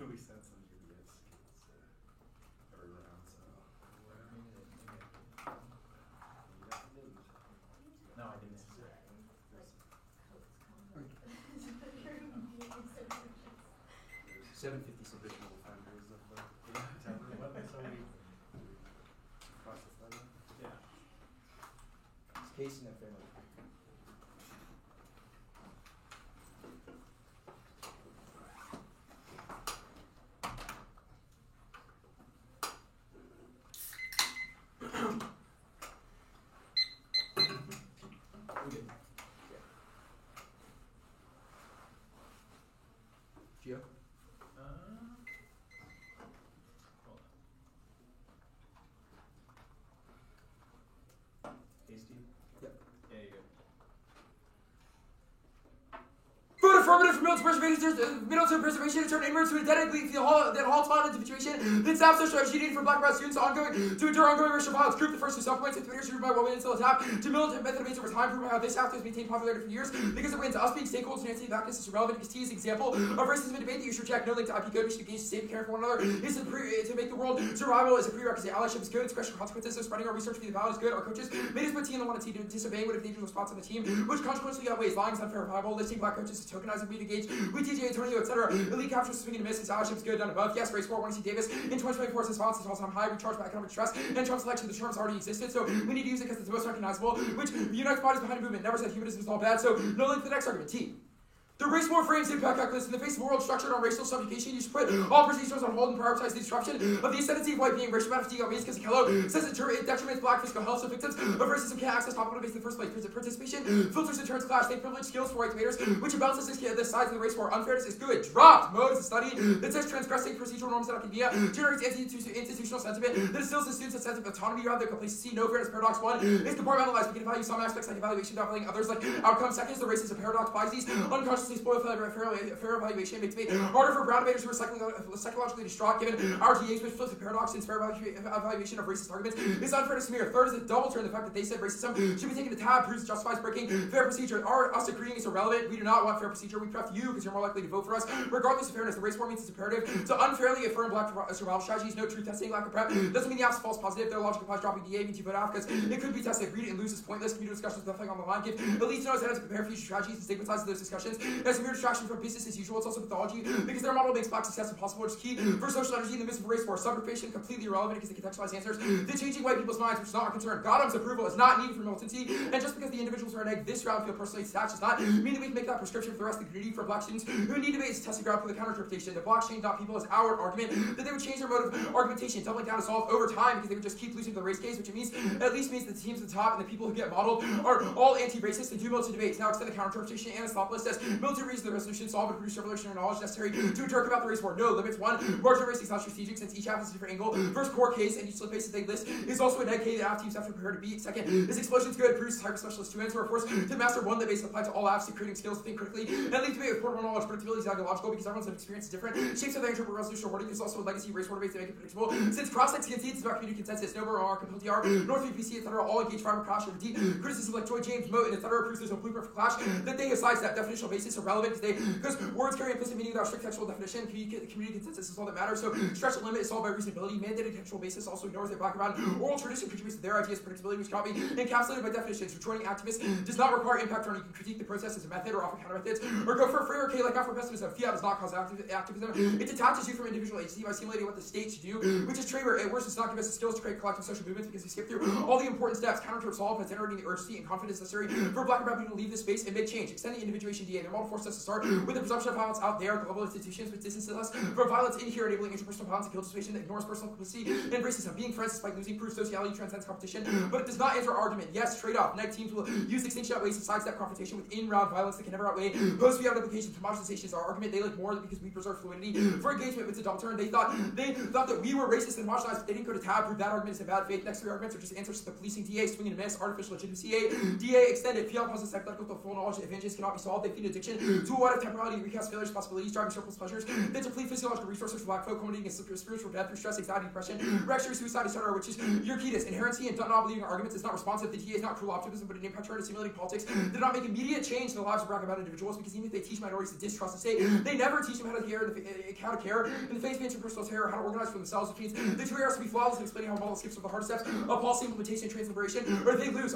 we sent some UBS every round, so. No, I didn't. 750 submission offenders of the So we process that. Yeah. It's case in that family. Gio? Hold on. Hey, Steve? Yep. Yeah, you're good. Vote affirmative for Middleton preservation to turn inwards to a dedicatedly that halts violent situation. Then stops the strategy needed for black and brown students to endure ongoing racial violence. Group the first two self-points with leaders driven by women until attack to militant methods over time, proving how this act has maintained popularity for years because it wins. Us being stakeholders and anti-blackness is irrelevant because T is an example of racism and debate that you should reject. No link to IP code, we should engage to save and care for one another. Is to make the world survival is a prerequisite. Allyship is good, special consequences of spreading our research via the valid is good. Our coaches made us put T in the one T to disobey what if dangerous spots on the team, which consequently outweighs lying is unverifiable. Listing black coaches to tokenize me to engage with DJ Antonio, etc. Elite captures swinging and miss. His allyship is good, done above. Yes, race 4, want to see Davis in 2024. His response is all-time high. Recharged by economic stress and Trump's election. The terms already existed, so we need to use it because it's the most recognizable, which unites bodies behind a movement. Never said humanism is all bad, so no link to the next argument. T. The race war frames impact calculus in the face of a world structured on racial subjugation. You should put all procedures on hold and prioritize the disruption of the ascendancy of white being. Racial fatigue on because Kello says it detriments black physical health, so victims of racism can't access top motivation in the first place. Participation filters and turns clash. They privilege skills for white debaters, which imbalances the sides of the race war. Unfairness is good. Dropped. Mode is a study that says transgressing procedural norms at academia generates institutional sentiment that instills in students a sense of autonomy around their complacency. No fairness. Paradox 1 is compartmentalized. We can value some aspects like evaluation, without valuing others like outcomes. Second is the racism paradox. Biases unconsciously spoil fair evaluation makes debate harder for brown debaters who are psychologically distraught given our TAs, which flips the paradox since fair evaluation of racist arguments is unfair to smear. Third is a double turn. The fact that they said racism should be taken to tab proves justifies breaking fair procedure. Us agreeing is irrelevant. We do not want fair procedure. We pref you because you're more likely to vote for us. Regardless of fairness, the race war means it's imperative to unfairly affirm black survival strategies. No truth testing, lack of prep doesn't mean the absence of false positive. Their logic applies dropping DA means you vote out because it could be tested. Read it and lose is pointless. Community discussions with nothing on the line. Give elites knows how to prepare future strategies and stigmatize those discussions as a mere distraction from business as usual. It's also pathology because their model makes black success impossible, which is key for social energy in the midst of a race war. Subgrupation completely irrelevant because they contextualize answers to changing white people's minds, which is not our concern. Godham's approval is not needed for militancy, and just because the individuals who are egg this round feel personally attached does not mean that we can make that prescription for the rest of the community. For black students who need debate is testing ground for the counter-interpretation. The blockchain not people is our argument that they would change their mode of argumentation, doubling down to solve over time because they would just keep losing to the race case, which means at least means the teams at the top and the people who get modeled are all anti-racist and do militant debates. Now extend the counter-interpretation and Anastopoulos says militant reason the resolution solve and produce revolutionary knowledge necessary to jerk about the race war. No limits. One, marginal race is not strategic since each half has a different angle. First core case and each slip basis they list is also a neg case that half teams have to prepare to beat. Second, this explosion's good produces hyper specialist students who are forced to master one that base applied to all apps to creating skills to think critically and lead debate with portable knowledge. Predictability is ideological because everyone's experience is different. Shapes of the interpret resolution wording. There's also a legacy race war debates that make it predictable. Since cross-sex concedes about community consensus, no more R, TR, North VPC, etc. all engage fiber clash over deep criticism like Joy James, Moat, and etc. proves there's no blueprint for clash. That they aside that definitional basis are relevant because words carry implicit meaning without strict textual definition. Community consensus is all that matters. So stretch the limit is solved by reasonability. Mandated textual basis also ignores their background. Oral tradition contributes to their ideas. Predictability, which cannot be encapsulated by definitions. Rejoining activists does not require impact on. You can critique the process as a method or offer counter methods, or go for a freer K like Afro pessimism. Fiat does not cause activism. It detaches you from individual agency by simulating what the state should do, which is Traver. At worst, it's not give us the skills to create collective social movements because we skip through all the important steps. Counter to solve by generating the urgency and confidence necessary for black and brown people to leave this space and make change. Extend the individuation DA. Their model forces us to start with the presumption of violence out there at the level of institutions, which distances us from violence in here, enabling interpersonal violence and kill situation that ignores personal complicity and racism. Being friends despite losing proves sociality transcends competition, but it does not answer our argument. Yes, trade-off. Neg teams will use extinction ways to sidestep confrontation with in-round violence that can never outweigh post-fiat implications. Homogenization is our argument. They like more because we preserve fluidity for engagement. It's a double turn. They thought that we were racist and homogenized, but they didn't go to tab. Prove that argument is in bad faith. Next three arguments are just answers to the policing DA, swing and a miss, artificial legitimacy A, DA extended. Fiat causes psychological full knowledge that advantages cannot be solved. They feed addiction reaction to a what if temporality recast failures, possibilities, driving surplus pleasures, that deplete physiological resources for black folk, culminating in spiritual death through stress, anxiety, depression, reactionary suicide, etc., which is Euclides. Inherency and not believing arguments is not responsive. The DA is not cruel optimism, but an impact toward assimilating politics did not make immediate change in the lives of black about individuals, because even if they teach minorities to distrust the state, they never teach them how to care in the face of interpersonal terror, how to organize for themselves, which means the two areas to be flawless in explaining how model skips with the hard steps of policy implementation and transliberation, or if they lose.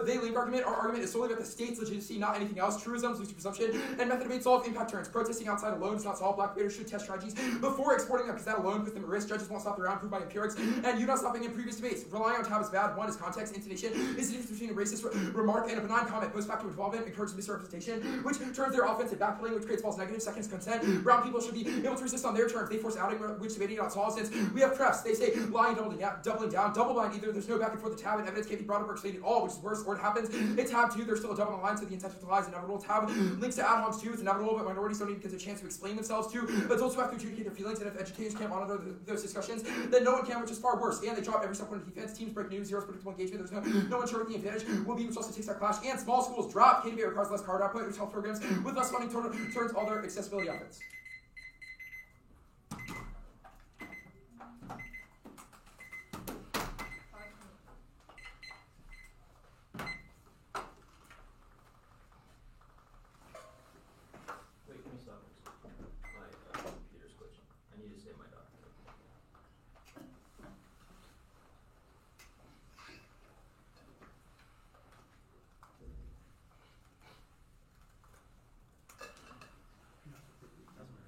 They link argument, our argument is solely about the state's legitimacy, not anything else. Truisms, loose presumption, and method debate solve impact turns. Protesting outside alone does not solve. Black debaters should test strategies before exporting them, because that alone puts them at risk. Judges won't stop their round, proved by empirics, and you not stopping in previous debates. Relying on tab is bad. One is context, intonation is the difference between a racist remark and a benign comment. Post facto involvement encourages misrepresentation, which turns their offensive backpedaling, which creates false negatives. Second is consent. Brown people should be able to resist on their terms. They force outing, which debating not solve. Since we have prefs, they say lying, doubling down, double blind. Either there's no back and forth. The tab and evidence can't be brought up or explained at all, which is worse, or it happens. It's tab 2, there's still a double on the line, so the intent of the lie is inevitable. Tab links to ad homs 2, it's inevitable, but minorities don't even get a chance to explain themselves to. Adults who have to adjudicate their feelings, and if educators can't monitor those discussions, then no one can, which is far worse. And they drop every step on defense. Teams break news, zero's predictable engagement. There's no one sure what the advantage will be, which also takes that clash. And small schools drop. KDB requires less card output, which health programs with less funding turns all their accessibility efforts. Wait, can we stop? My computer's glitching. I need to save my document. Doesn't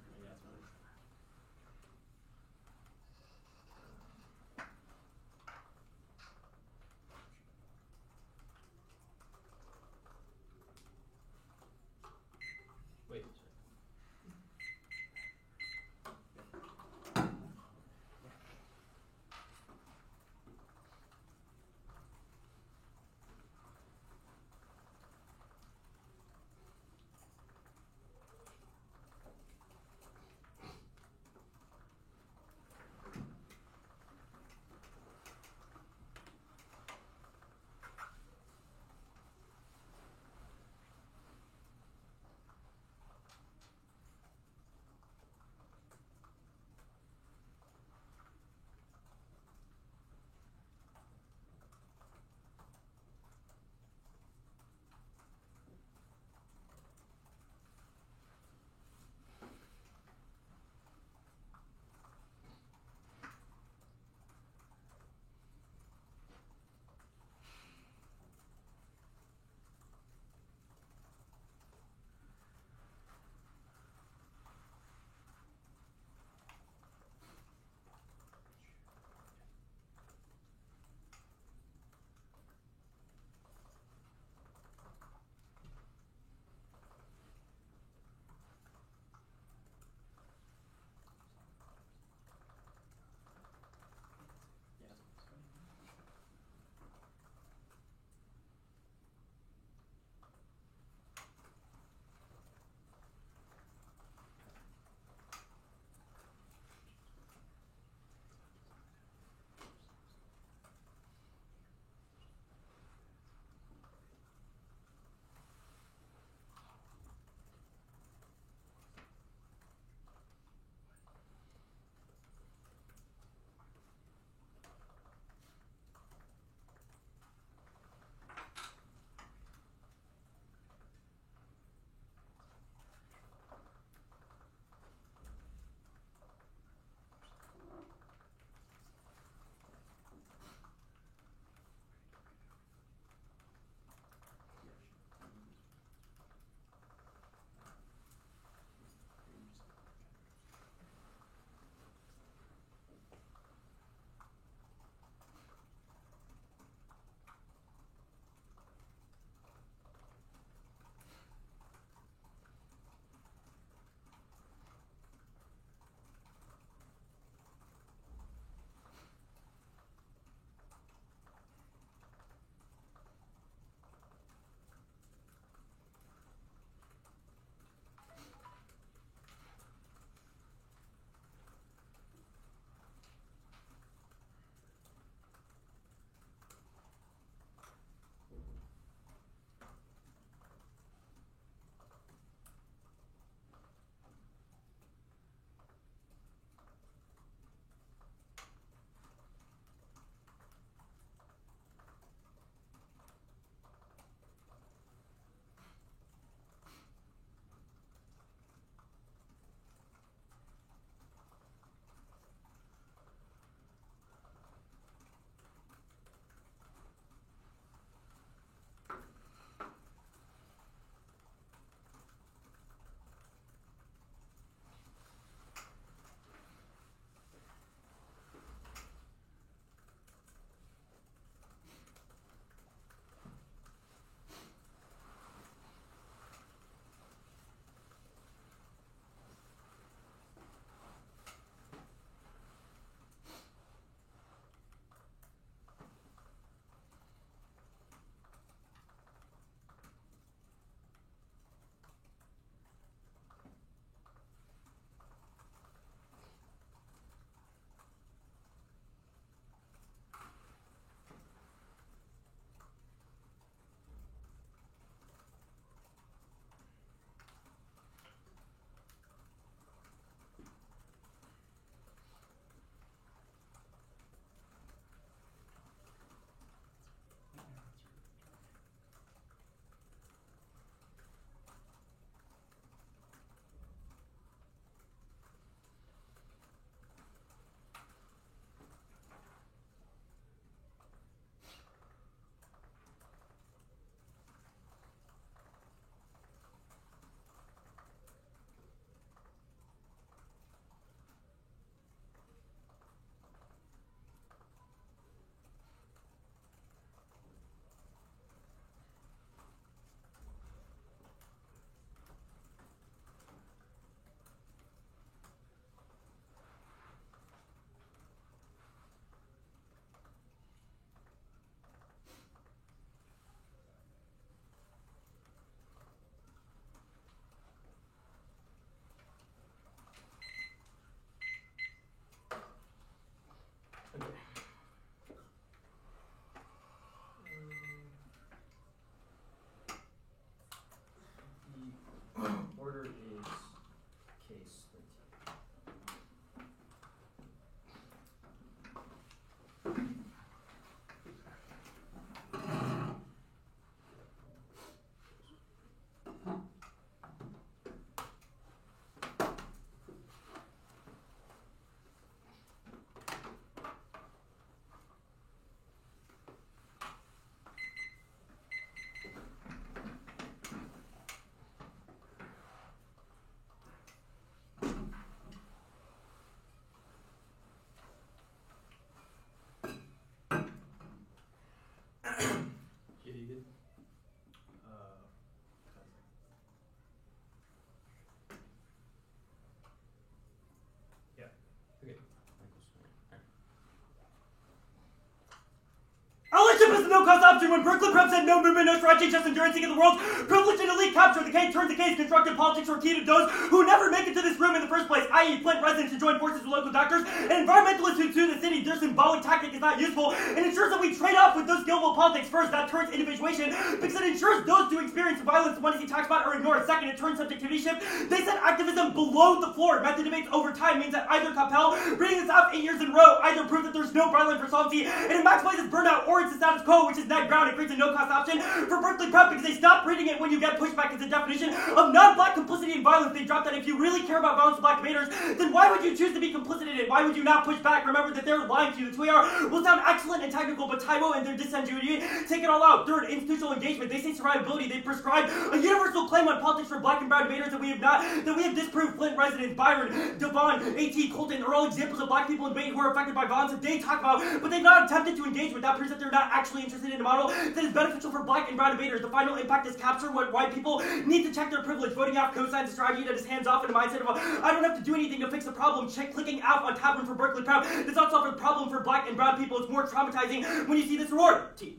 conclusion when Berkeley Prep said no movement, no strategy, just endurance to get the world's privilege and elite capture. The case turns the case. Constructive politics were key to those who never make it to this room in the first place, i.e. Flint residents who join forces with local doctors and environmentalists who sue the city. Their symbolic tactic is not useful and ensures that we trade off with those skillful politics. First, that turns individuation because it ensures those who experience violence want to see tax bot or ignore it. Second, it turns subjectivity shift. They set activism below the floor. Method debates over time means that either Capel, reading this out 8 years in a row, either proves that there's no broad line for solvency and it maximizes burnout, or it's the status quo, which is neg ground. It creates a no-cost option for Berkeley Prep because they stop reading it when you get pushback. It's a definition of non-black complicity in violence. They dropped that if you really care about violence to black debaters, then why would you choose to be complicit in it? Why would you not push back? Remember that they're lying to you. The TWR will sound excellent and technical, but Taiwo and their disingenuity take it all out. Third, institutional engagement. They say survivability. They prescribe a universal claim on politics for black and brown debaters that we have disproved. Flint residents, Byron, Devon, A.T., Colton are all examples of black people in debate who are affected by violence that they talk about, but they've not attempted to engage with. That proves that they're not actually interested in a model that is beneficial for black and brown debaters. The final impact is capture what white people need to check their privilege. Voting out cosigns a strategy that is hands off in a mindset of I don't have to do anything to fix the problem. Clicking out on tab room for Berkeley Prep does not solve the problem for black and brown people. It's more traumatizing when you see this reward. T.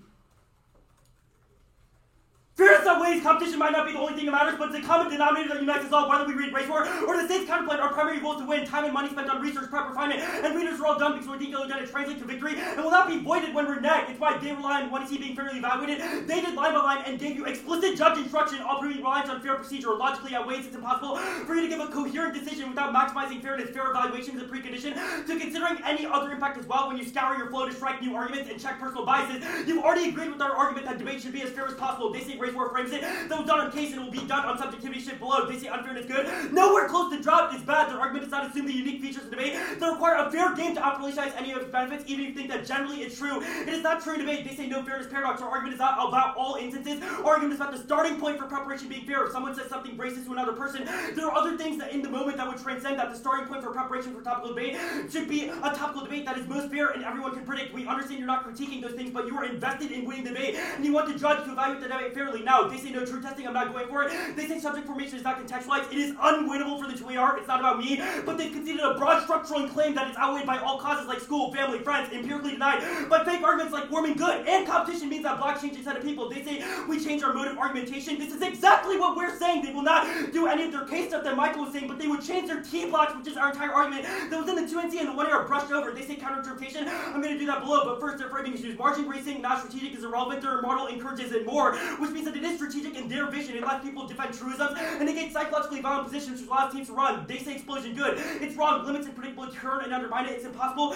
Fairness outweighs competition might not be the only thing that matters, but it's a common denominator that unites us all, whether we read Race War or the state's counterplan. Our primary goal is to win. Time and money spent on research, prep, refinement, and readers are all done because we think it'll translate to victory and will not be voided when we're negged. It's why they rely on 1C being fairly evaluated. They did line by line and gave you explicit judge instruction, all proving reliance on fair procedure. Logically outweighs it's impossible for you to give a coherent decision without maximizing fairness. Fair evaluation is a precondition to considering any other impact as well. When you scour your flow to strike new arguments and check personal biases, you've already agreed with our argument that debate should be as fair as possible. They say Race War frames it that was done on case and will be done on subjectivity shift below. They say unfairness good. Nowhere close to drop is bad. Their argument does not assume the unique features of debate that require a fair game to operationalize any of its benefits, even if you think that generally it's true. It is not true in debate. They say no fairness paradox. Our argument is not about all instances. Our argument is about the starting point for preparation being fair. If someone says something racist to another person, there are other things that in the moment that would transcend that. The starting point for preparation for topical debate should be a topical debate that is most fair and everyone can predict. We understand you're not critiquing those things, but you are invested in winning the debate and you want the judge to evaluate the debate fairly. Now, they say no true testing. I'm not going for it. They say subject formation is not contextualized. It is unwinnable for the TWR. It's not about me, but they've conceded a broad structural claim that it's outweighed by all causes like school, family, friends, empirically denied by fake arguments like warming good. And competition means that blacks change instead of people. They say we change our mode of argumentation. This is exactly what we're saying. They will not do any of their case stuff that Michael was saying, but they would change their T blocks, which is our entire argument that was in the 2NC and the 1A are brushed over. They say counterinterpretation. I'm going to do that below, but first their framing issues. Margin racing, not strategic, is irrelevant. Their model encourages it more, which means that it is strategic in their vision. It lets people defend truisms and negate psychologically violent positions which allows teams to run. They say explosion good. It's wrong. Limits and predictable turn and undermine it. It's impossible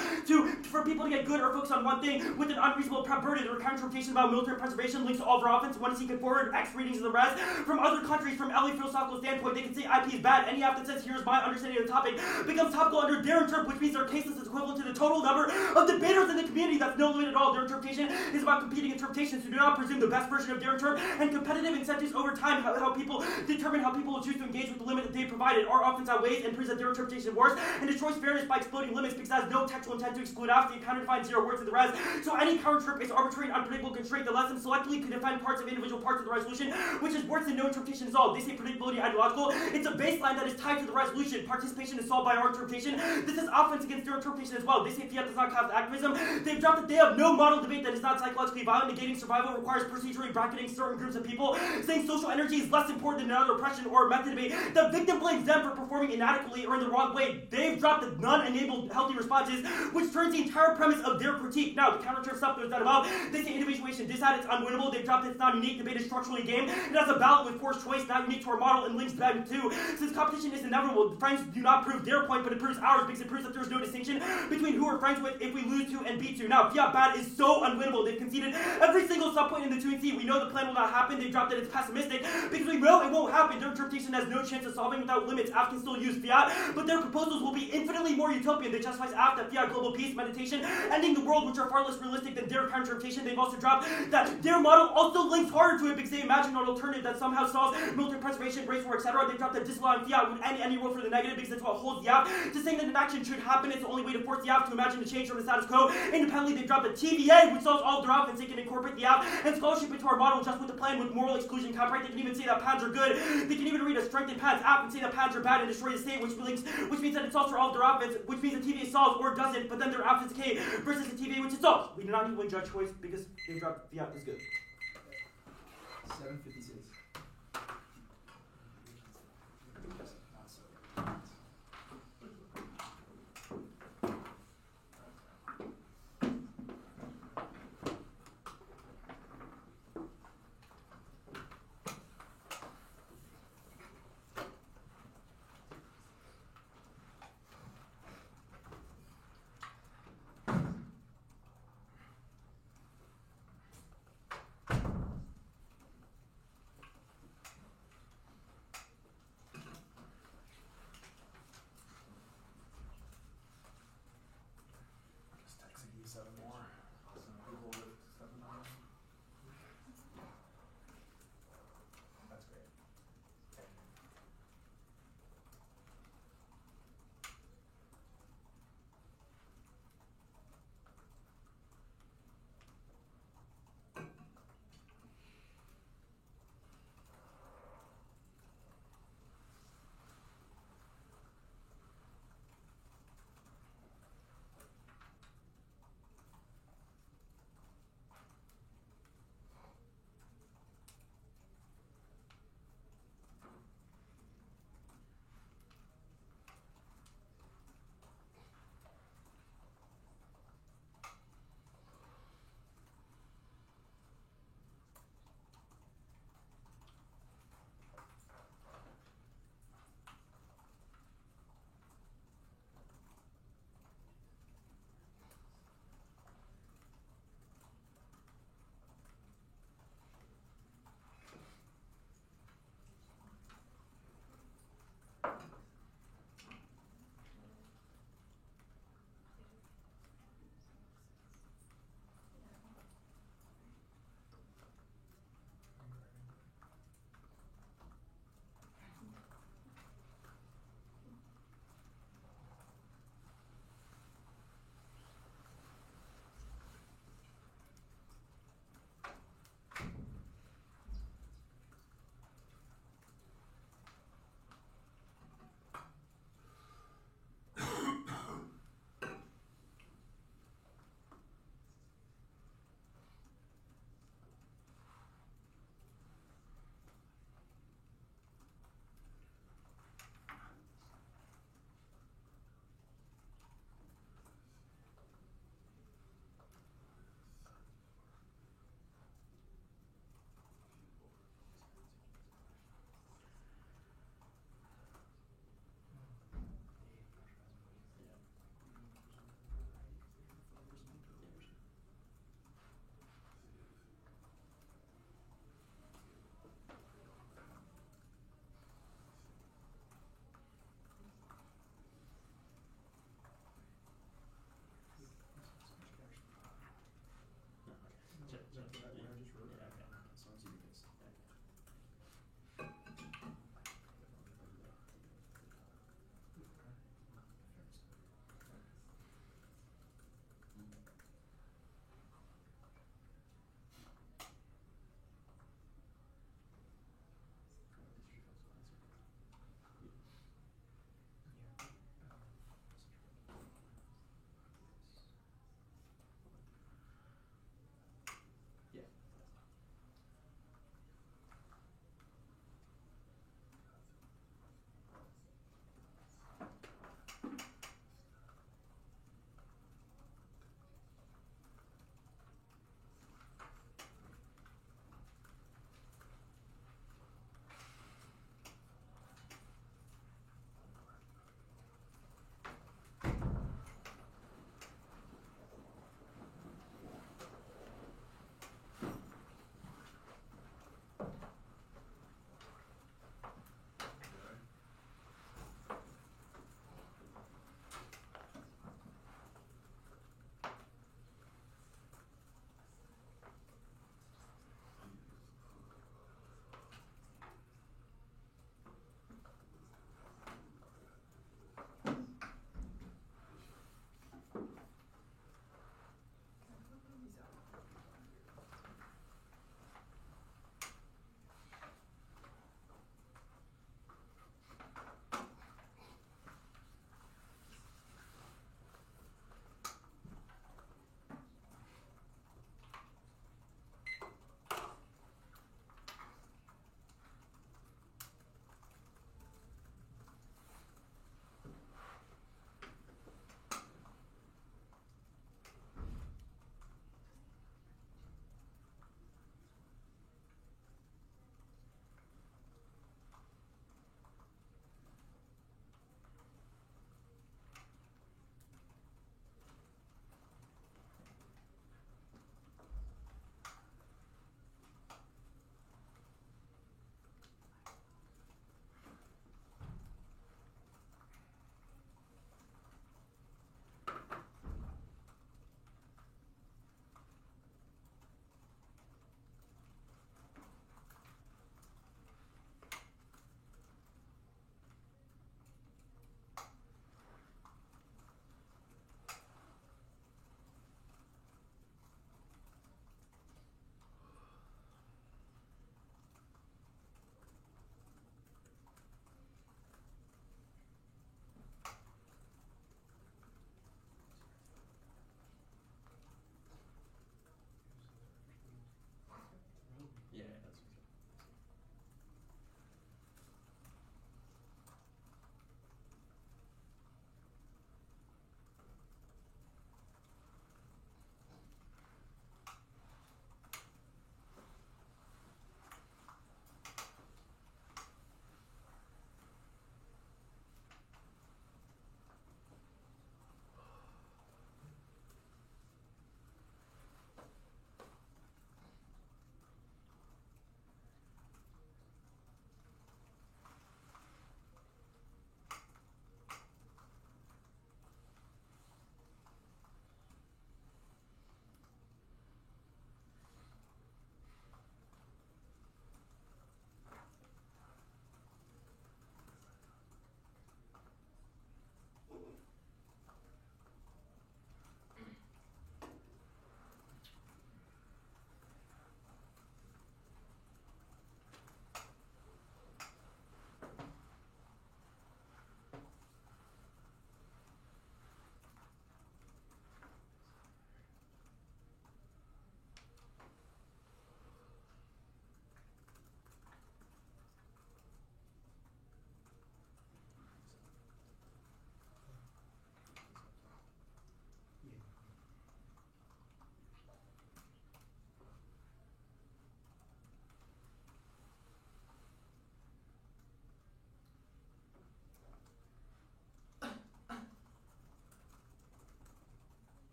for people to get good or focus on one thing with an unreasonable prep burden or counterinterpretation about military preservation links to all of our offense. Want to see it forward X readings of the rest from other countries from LA philosophical standpoint. They can say IP is bad. Any app that says here's my understanding of the topic becomes topical under their interp, which means their caseless is equivalent to the total number of debaters in the community. That's no limit at all. Their interpretation is about competing interpretations who do not presume the best version of their interp and competitive incentives over time. How people determine how people will choose to engage with the limit that they provided. Our offense outweighs and proves that their interpretation is worse and destroys fairness by exploding limits because it has no textual intent to exclude off. The counter defines 0 words in the res. So any counter interp is arbitrary and unpredictable constraint that lets them selectively defend parts of individual parts of the resolution, which is worse than no interpretation is all. They say predictability ideological. It's a baseline that is tied to the resolution. Participation is solved by our interpretation. This is offense against their interpretation as well. They say fiat does not cause activism. They've dropped that they have no model debate that is not psychologically violent. Negating survival requires procedurally bracketing certain groups of people. Saying social energy is less important than another oppression or method debate. The victim blames them for performing inadequately or in the wrong way. They've dropped the non-enabled healthy responses, which turns the entire premise of their critique. Now, the counter-term stuff goes that above. They say individuation, this hat, it's unwinnable. They've dropped it's not unique. Debate is structurally game. It has a ballot with forced choice, not unique to our model, and links back to. Since competition is inevitable, the friends do not prove their point, but it proves ours because it proves that there's no distinction between who we're friends with if we lose to and beat to. Now, fiat bad is so unwinnable. They've conceded every single subpoint in the 2C. We know the plan will not happen. They've dropped that it's pessimistic because we know it won't happen. Their interpretation has no chance of solving without limits. AF can still use fiat, but their proposals will be infinitely more utopian. They justify AF that fiat, global peace, meditation, ending the world, which are far less realistic than their counter-interpretation. They've also dropped that their model also links harder to it because they imagine an alternative that somehow solves military preservation, race war, etc. They've dropped that disallowing fiat would end any rule for the negative because that's what holds the AF to saying that an action should happen. It's the only way to force the AF to imagine the change from the status quo. Independently, they've dropped the TVA, which solves all of their offense. They can incorporate the AF and scholarship into our model just with the plan with moral exclusion copyright. They can even say that PANs are good. They can even read a strengthened PANs app and say that PANs are bad and destroy the state, which means that it solves for all of their offense, which means the TVA solves or doesn't, but then their AF is decay versus the TVA which it solves. We do not need one judge choice because they dropped fiat is good. 7:56.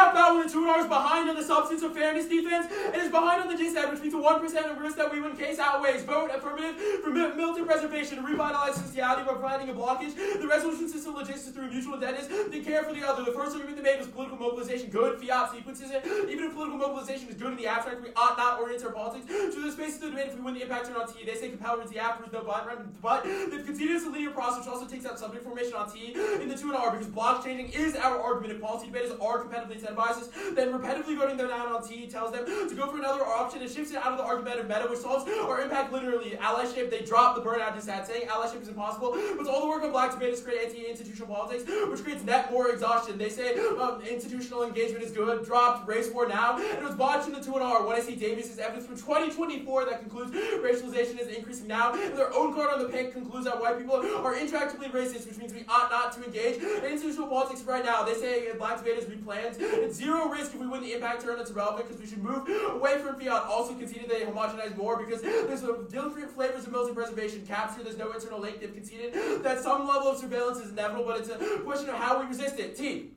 3.5 foul when the 2-and-R is behind on the substance of fairness defense and is behind on the disad, which means a 1% of risk that we win case outweighs. Vote affirmative for Milton preservation to revitalize sociality by providing a blockage. The resolution system logistics through mutual indebtedness. They care for the other. The first argument they made was political mobilization good. Fiat sequences it. Even if political mobilization is good in the abstract, we ought not orient our politics to the space of the debate if we win the impact turn on T. They say compel wins the afterwards, no but they've conceded it's a linear process, which also takes out subject formation on T in the 2-and-R because block changing is our argument. If policy debaters are competitively incentivized, then repetitively voting them down on T tells them to go for another option and shifts it out of the argumentative meta, which solves our impact linearly. Allyship, they drop the burnout disad, saying allyship is impossible, but all the work of black debaters create anti-institutional politics, which creates net war exhaustion. They say institutional engagement is good, dropped race war now, and it was botched in the 2-and-R. When I see Davis's evidence from 2024 that concludes racialization is increasing now, and their own card on the pick concludes that white people are intractably racist, which means we ought not to engage in institutional politics right now. They say black debaters replanned. It's zero risk if we win the impact turn. It's irrelevant because we should move away from fiat. Also conceded they homogenize more because there's different flavors of military preservation. Capture, there's no internal link. They've conceded that some level of surveillance is inevitable, but it's a question of how we resist it. T.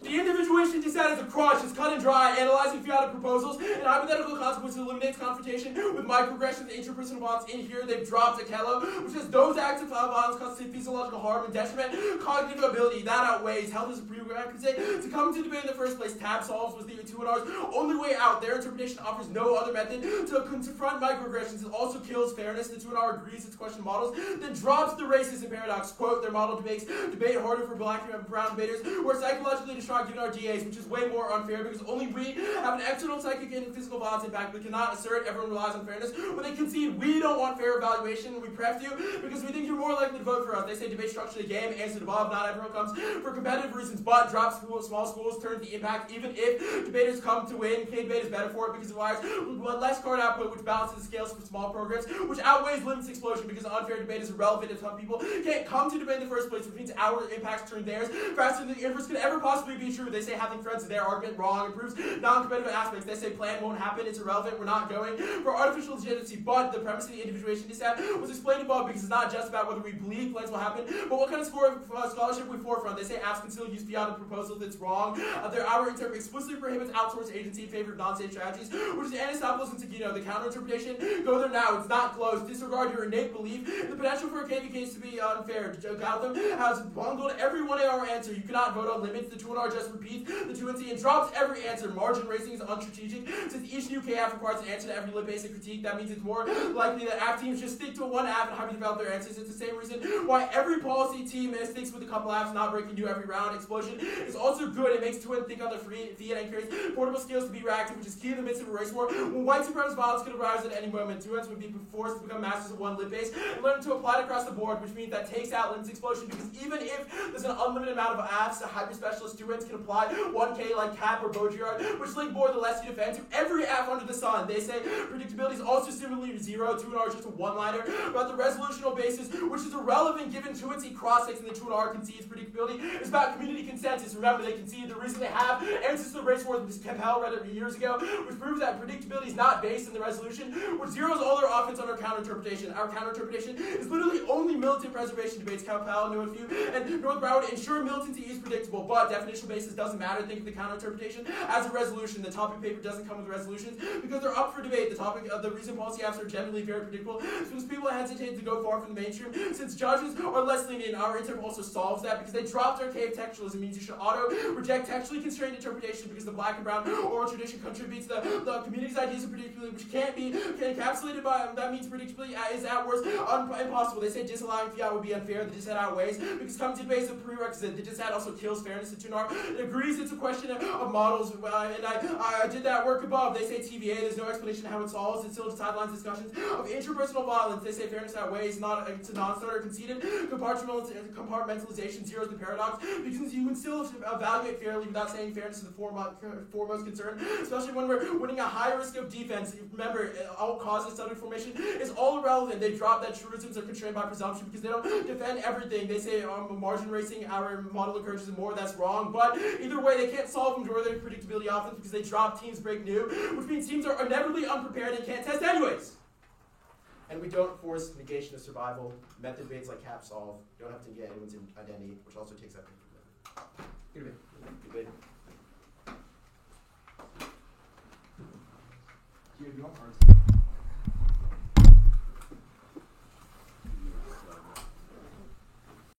The individuation disad is a crutch. It's cut and dry, analyzing fiat proposals and hypothetical consequences eliminates confrontation with microaggressions and interpersonal bonds. In here, they've dropped Akello, which says those acts of violence constitute physiological harm and detriment cognitive ability. That outweighs. Health is a prerequisite to come to debate in the first place. Tab solves was the 2-and-R's only way out. Their interpretation offers no other method to confront microaggressions. It also kills fairness. The 2-and-R agrees its question models, then drops the racism paradox. Quote, their model makes debate harder for black and brown debaters who are psychologically distraught given our DAs, which is way more unfair because only we have an external psychic and physical violence impact. We cannot assert everyone relies on fairness. When they concede, we don't want fair evaluation. We pref you because we think you're more likely to vote for us. They say debate structure the game, answered above. Not everyone comes for competitive reasons, but drops small schools, turns the impact. Even if debaters come to win, K-debate is better for it because it requires less card output, which balances the scales for small programs, which outweighs limits explosion because unfair debate is irrelevant if some people can't come to debate in the first place, which means our impacts turn theirs faster than the inverse could ever possibly be true. They say having friends is their argument wrong, it proves non-competitive aspects. They say plan won't happen, it's irrelevant, we're not going for artificial legitimacy, but the premise of the individuation disad was explained above because it's not just about whether we believe plans will happen, but what kind of scholarship we forefront. They say apps can still use fiat in proposals that's wrong. Our interpret explicitly prohibits outsourced agency in favor of non-state strategies, which is Anastopoulos and Seguino. The counter-interpretation, go there now, it's not closed. Disregard your innate belief in the potential for a KV case to be unfair. Gotham has bungled every 1AR answer. You cannot vote on limits. The 2-and-R just repeats the 2NC and drops every answer. Margin racing is unstrategic. Since each new KF requires an answer to every basic critique, that means it's more likely that app teams just stick to one app and have to develop their answers. It's the same reason why every policy team sticks with a couple apps, not breaking new every round. Explosion is also good. It makes 2N think on their feet and creates portable skills to be reactive, which is key in the midst of a race war. When white supremacist violence could arise at any moment, 2Ns would be forced to become masters of one lit base and learn to apply it across the board, which means that takes out limits explosion because even if there's an unlimited amount of apps, the hyper-specialist 2Ns can apply 1K like Cap or Baudrillard, which link more the less you defend to every app under the sun. They say predictability is also similarly zero. 2-and-R is just a one-liner about the resolutional basis, which is irrelevant given 2NC cross-sticks and the 2-and-R concedes predictability is about community consensus. Remember, they concede the reason they have answers to the race war was Capel read it years ago, which proves that predictability is not based in the resolution, which zeroes all their offense on our counter-interpretation. Our counter-interpretation is literally only militant preservation debates. Capel knew a few, and North Broward ensure militancy is predictable, but definitional basis doesn't matter. Think of the counter-interpretation as a resolution. The topic paper doesn't come with resolutions because they're up for debate. The topic of the reason policy apps are generally very predictable since people hesitate to go far from the mainstream. Since judges are less lenient, our interp also solves that because they dropped archaic textualism. Means you should auto-reject textually constrained interpretation because the black and brown oral tradition contributes the community's ideas of predictability, which can't be encapsulated by, that means predictability is at worst impossible. They say disallowing fiat would be unfair. The disad outweighs because coming to debate is a prerequisite. The disad also kills fairness. The 2-and-R agrees it's a question of models, and I did that work above. They say TVA, there's no explanation how it solves. It still sidelines discussions of interpersonal violence. They say fairness outweighs, it's a non-starter conceded. Compartmentalization zeros the paradox because you can still evaluate fairly without saying fairness is the foremost concern, especially when we're winning a high risk of defense. Remember, all causes subject formation is all irrelevant. They drop that truisms are constrained by presumption because they don't defend everything. They say margin racing, our model encourages more. That's wrong, but either way, they can't solve majority of their predictability offense because they drop teams break new, which means teams are inevitably unprepared and can't test anyways. And we don't force negation of survival. Method debates like cap solve don't have to get anyone's identity, which also takes out predictability. Good debate. Stupid. Do you want arts?